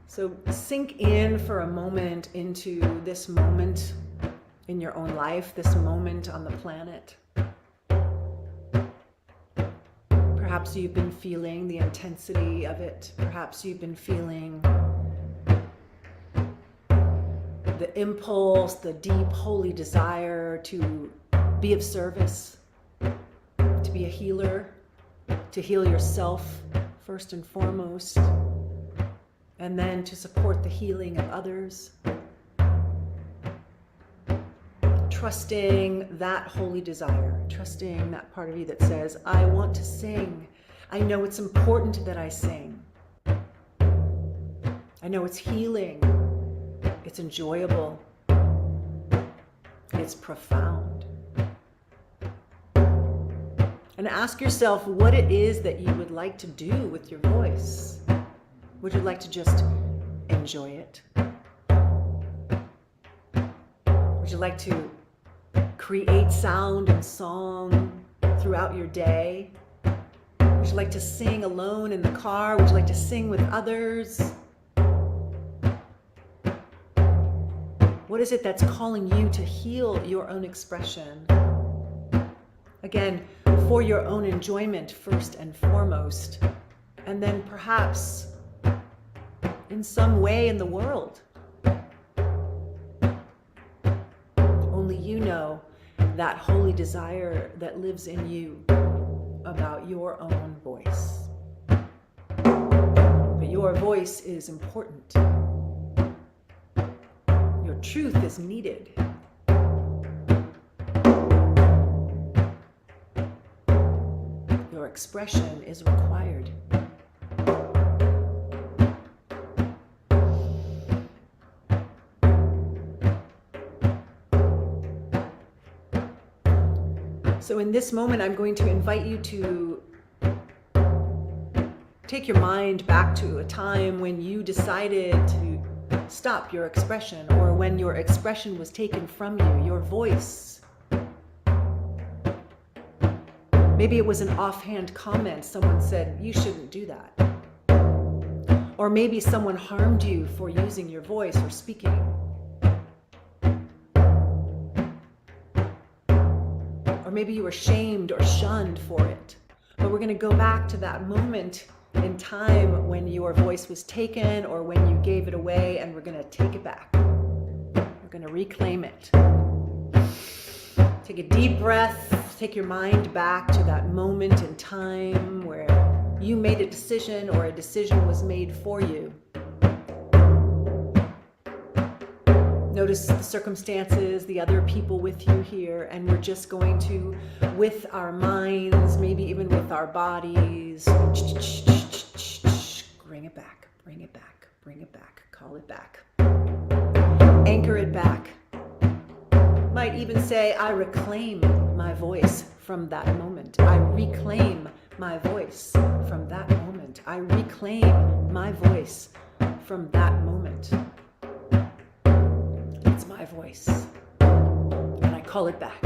So sink in for a moment into this moment in your own life, this moment on the planet. Perhaps you've been feeling the intensity of it. Perhaps you've been feeling the impulse, the deep, holy desire to be of service, to be a healer, to heal yourself first and foremost, and then to support the healing of others. Trusting that holy desire, trusting that part of you that says, I want to sing. I know it's important that I sing. I know it's healing. It's enjoyable. It's profound. And ask yourself what it is that you would like to do with your voice. Would you like to just enjoy it? Would you like to create sound and song throughout your day? Would you like to sing alone in the car? Would you like to sing with others? What is it that's calling you to heal your own expression? Again, for your own enjoyment first and foremost, and then perhaps in some way in the world. Only you know that holy desire that lives in you about your own voice. But your voice is important. Your truth is needed. Your expression is required. So in this moment, I'm going to invite you to take your mind back to a time when you decided to stop your expression, or when your expression was taken from you, your voice. Maybe it was an offhand comment. Someone said, you shouldn't do that. Or maybe someone harmed you for using your voice or speaking. Or maybe you were shamed or shunned for it. But we're going to go back to that moment in time when your voice was taken or when you gave it away, and we're going to take it back. We're going to reclaim it. Take a deep breath. Take your mind back to that moment in time where you made a decision or a decision was made for you. Notice the circumstances, the other people with you here, and we're just going to, with our minds, maybe even with our bodies, bring it back, bring it back, bring it back, call it back. Anchor it back. Might even say, I reclaim my voice from that moment. I reclaim my voice from that moment. I reclaim my voice from that moment. It's my voice. And I call it back.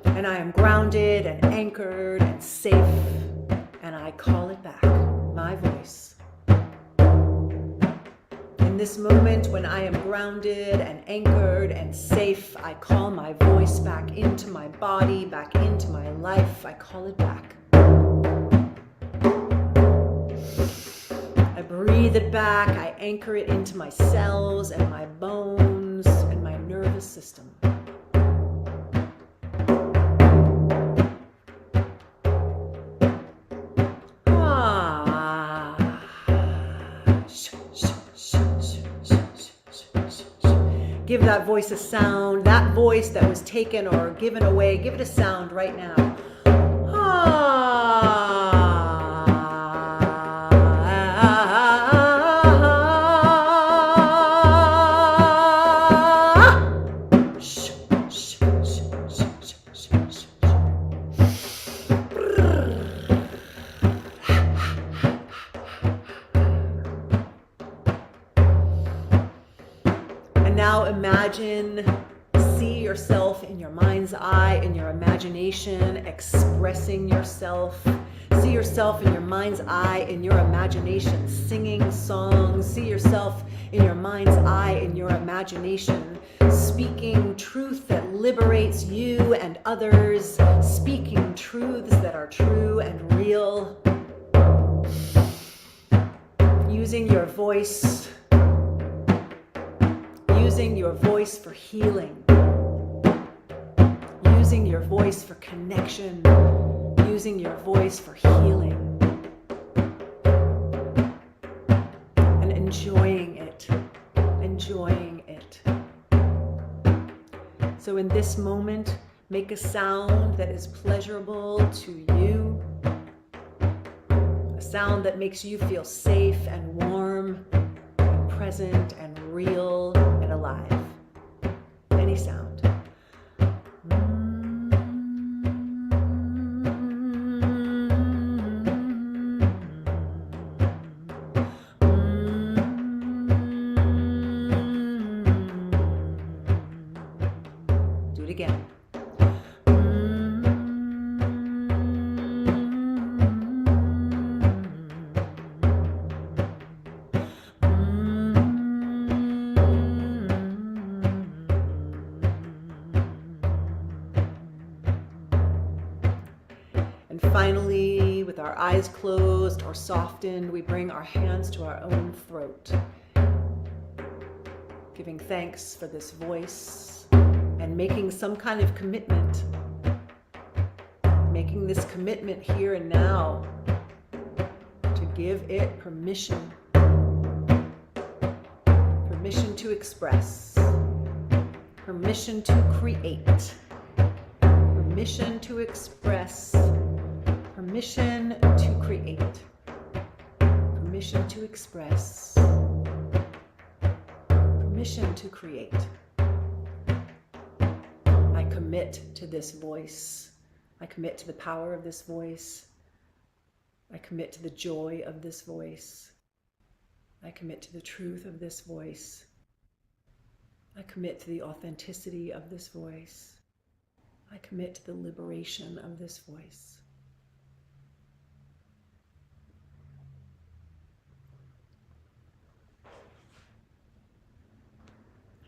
And I am grounded and anchored and safe. And I call it back. My voice. In this moment when I am grounded and anchored and safe, I call my voice back into my body, back into my life. I call it back. I breathe it back. I anchor it into my cells and my bones and my nervous system. Give that voice a sound. That voice that was taken or given away, give it a sound right now. Now imagine, see yourself in your mind's eye, in your imagination, expressing yourself. See yourself in your mind's eye, in your imagination, singing songs. See yourself in your mind's eye, in your imagination, speaking truth that liberates you and others, speaking truths that are true and real. Using your voice. Using your voice for healing, using your voice for connection, using your voice for healing, and enjoying it, enjoying it. So in this moment, make a sound that is pleasurable to you, a sound that makes you feel safe and warm, and present and real and alive. Any sound. Do it again. And finally, with our eyes closed or softened, we bring our hands to our own throat, giving thanks for this voice and making some kind of commitment, making this commitment here and now to give it permission, permission to express, permission to create, permission to express, permission to create, permission to express, permission to create. I commit to this voice. I commit to the power of this voice. I commit to the joy of this voice. I commit to the truth of this voice. I commit to the authenticity of this voice. I commit to the liberation of this voice.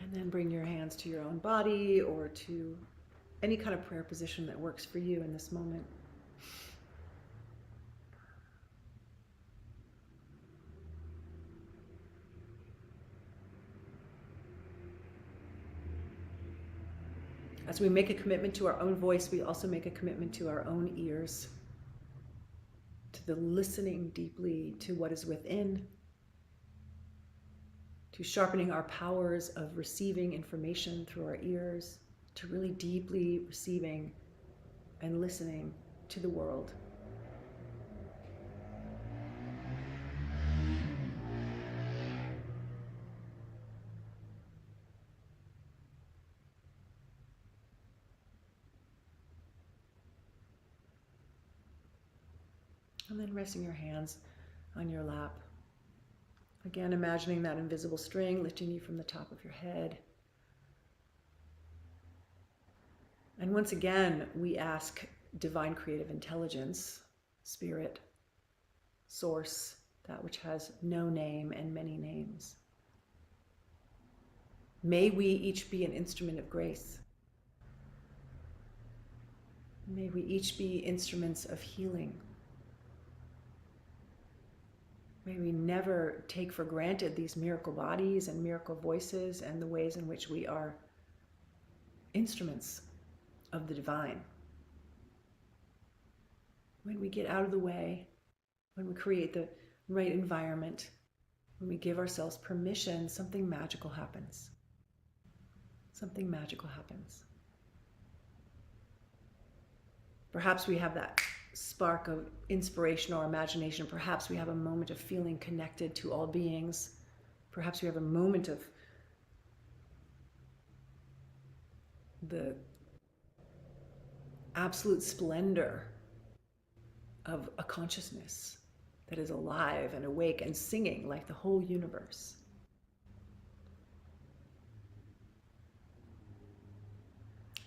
And then bring your hands to your own body or to any kind of prayer position that works for you in this moment. As we make a commitment to our own voice, we also make a commitment to our own ears, to the listening deeply to what is within, to sharpening our powers of receiving information through our ears, to really deeply receiving and listening to the world. And then resting your hands on your lap. Again, imagining that invisible string lifting you from the top of your head. And once again, we ask divine creative intelligence, spirit, source, that which has no name and many names. May we each be an instrument of grace. May we each be instruments of healing. May we never take for granted these miracle bodies and miracle voices and the ways in which we are instruments of the divine. When we get out of the way, when we create the right environment, when we give ourselves permission, something magical happens. Something magical happens. Perhaps we have that spark of inspiration or imagination. Perhaps we have a moment of feeling connected to all beings. Perhaps we have a moment of the absolute splendor of a consciousness that is alive and awake and singing like the whole universe.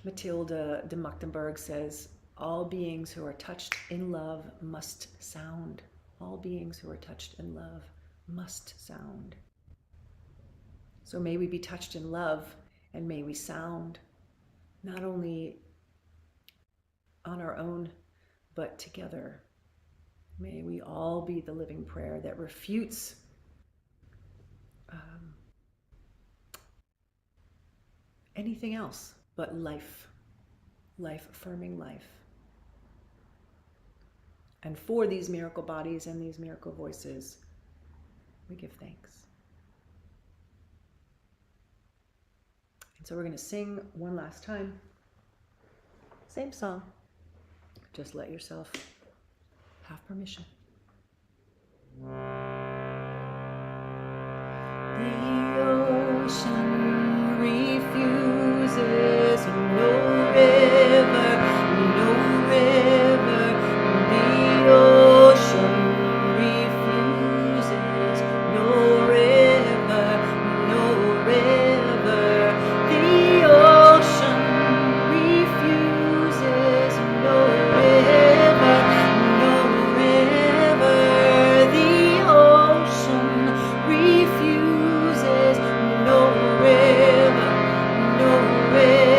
Matilda de Magdeburg says, all beings who are touched in love must sound. All beings who are touched in love must sound. So may we be touched in love, and may we sound, not only on our own, but together. May we all be the living prayer that refutes anything else but life, life-affirming life. And for these miracle bodies and these miracle voices, we give thanks. And so we're going to sing one last time. Same song. Just let yourself have permission. The ocean refuses no river, no river. The ocean refuses no river, no river. The ocean refuses no river, no river. The ocean refuses no river, no river.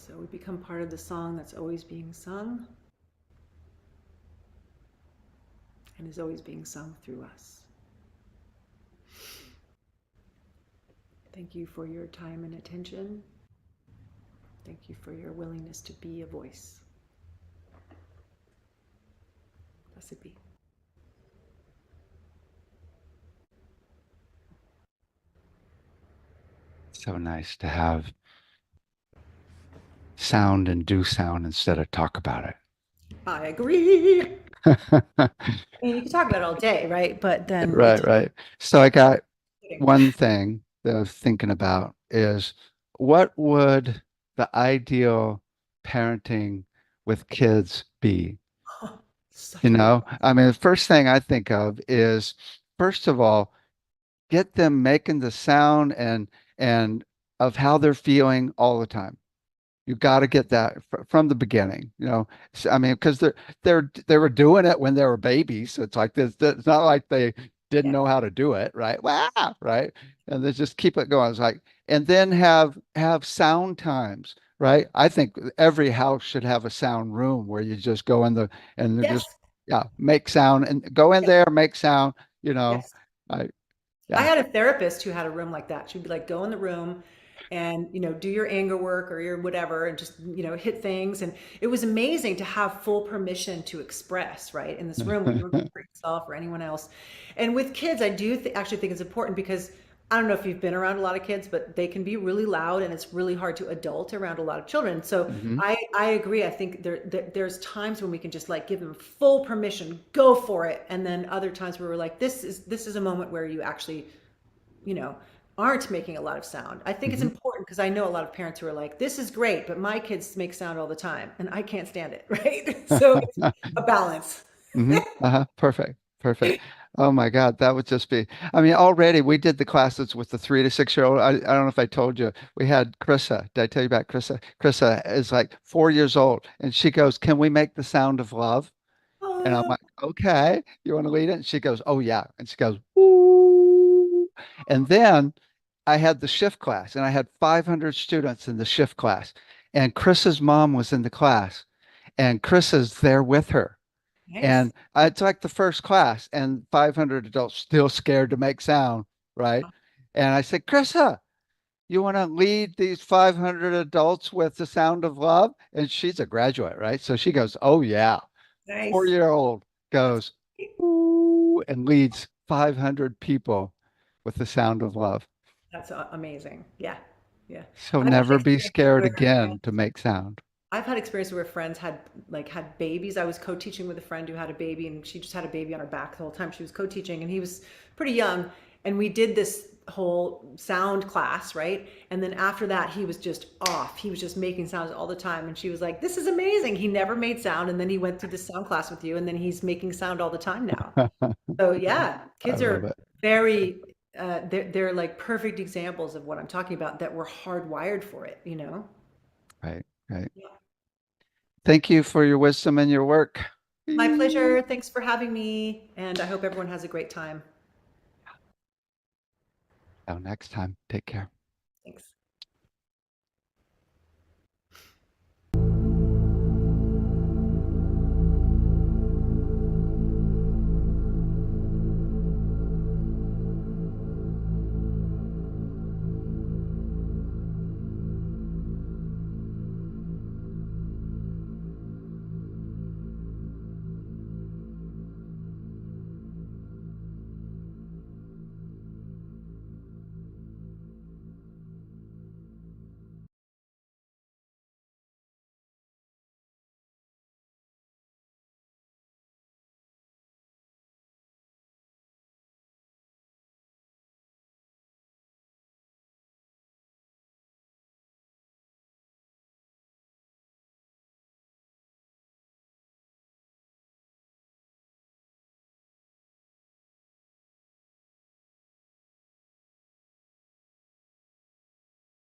So we become part of the song that's always being sung and is always being sung through us. Thank you for your time and attention. Thank you for your willingness to be a voice. Blessed be. So nice to have sound and do sound instead of talk about I agree. I it. mean, you can talk about it all day, right? But then it Right, takes right. So I got getting. one thing that I was thinking about is what would the ideal parenting with kids be? Such a good question. I mean, the first thing I think of is, first of all, get them making the sound and of how they're feeling all the time. You got to get that from the beginning, I mean, because they were doing it when they were babies, so it's like this. It's not like they didn't Yeah. know how to do it, right? Wow, right? And they just keep it going. It's like, and then have sound times, right? I think every house should have a sound room where you just go in the and they just Yes. yeah make sound and go in Yes. there, make sound, you know. Yes. I I yeah. had a therapist who had a room like that. She'd be like, go in the room and, do your anger work or your whatever and just, hit things. And it was amazing to have full permission to express, right, in this room where you weren't for yourself or anyone else. And with kids, I do actually think it's important because I don't know if you've been around a lot of kids, but they can be really loud and it's really hard to adult around a lot of children. So Hmm. I agree. I think there's times when we can just like give them full permission, go for it, and then other times where we're like, this is a moment where you actually, you know, aren't making a lot of sound. I think it's Hmm. important because I know a lot of parents who are like, this is great, but my kids make sound all the time and I can't stand it, right? So it's a balance. Uh-huh. Perfect. Perfect. Oh my God, that would just be. I mean, already we did the classes with the 3 to 6 year old. I don't know if I told you. We had Krissa. Did I tell you about Krissa? Krissa is like 4 years old, and she goes, "Can we make the sound of love?" And I'm Oh, like, "Okay, you want to lead it?" And she goes, "Oh yeah." And she goes, "Ooh." And then I had the shift class, and I had 500 students in the shift class, and Krissa's mom was in the class, and Krissa's there with her. nice. And it's like the first class, and 500 adults still scared to make sound, right? And I said, Krissa, you want to lead these 500 adults with the sound of love? And she's a graduate, right? So she goes, oh, yeah. Nice. 4-year-old That's goes, great. ooh, and leads 500 people with the sound of love. That's amazing. Yeah. Yeah. So I've had never be experiences scared where again to make sound. I've had experiences where friends had babies. I was co-teaching with a friend who had a baby and she just had a baby on her back the whole time she was co-teaching and he was pretty young and we did this whole sound class, right? And then after that he was just off. He was just making sounds all the time and she was like, "This is amazing. He never made sound and then he went through this sound class with you and then he's making sound all the time now." So yeah, I kids love are it. very they're like perfect examples of what I'm talking about that we're hardwired for it, you know? Right, right. Yeah. Thank you for your wisdom and your work. My pleasure. Thanks for having me. And I hope everyone has a great time. Until next time, take care.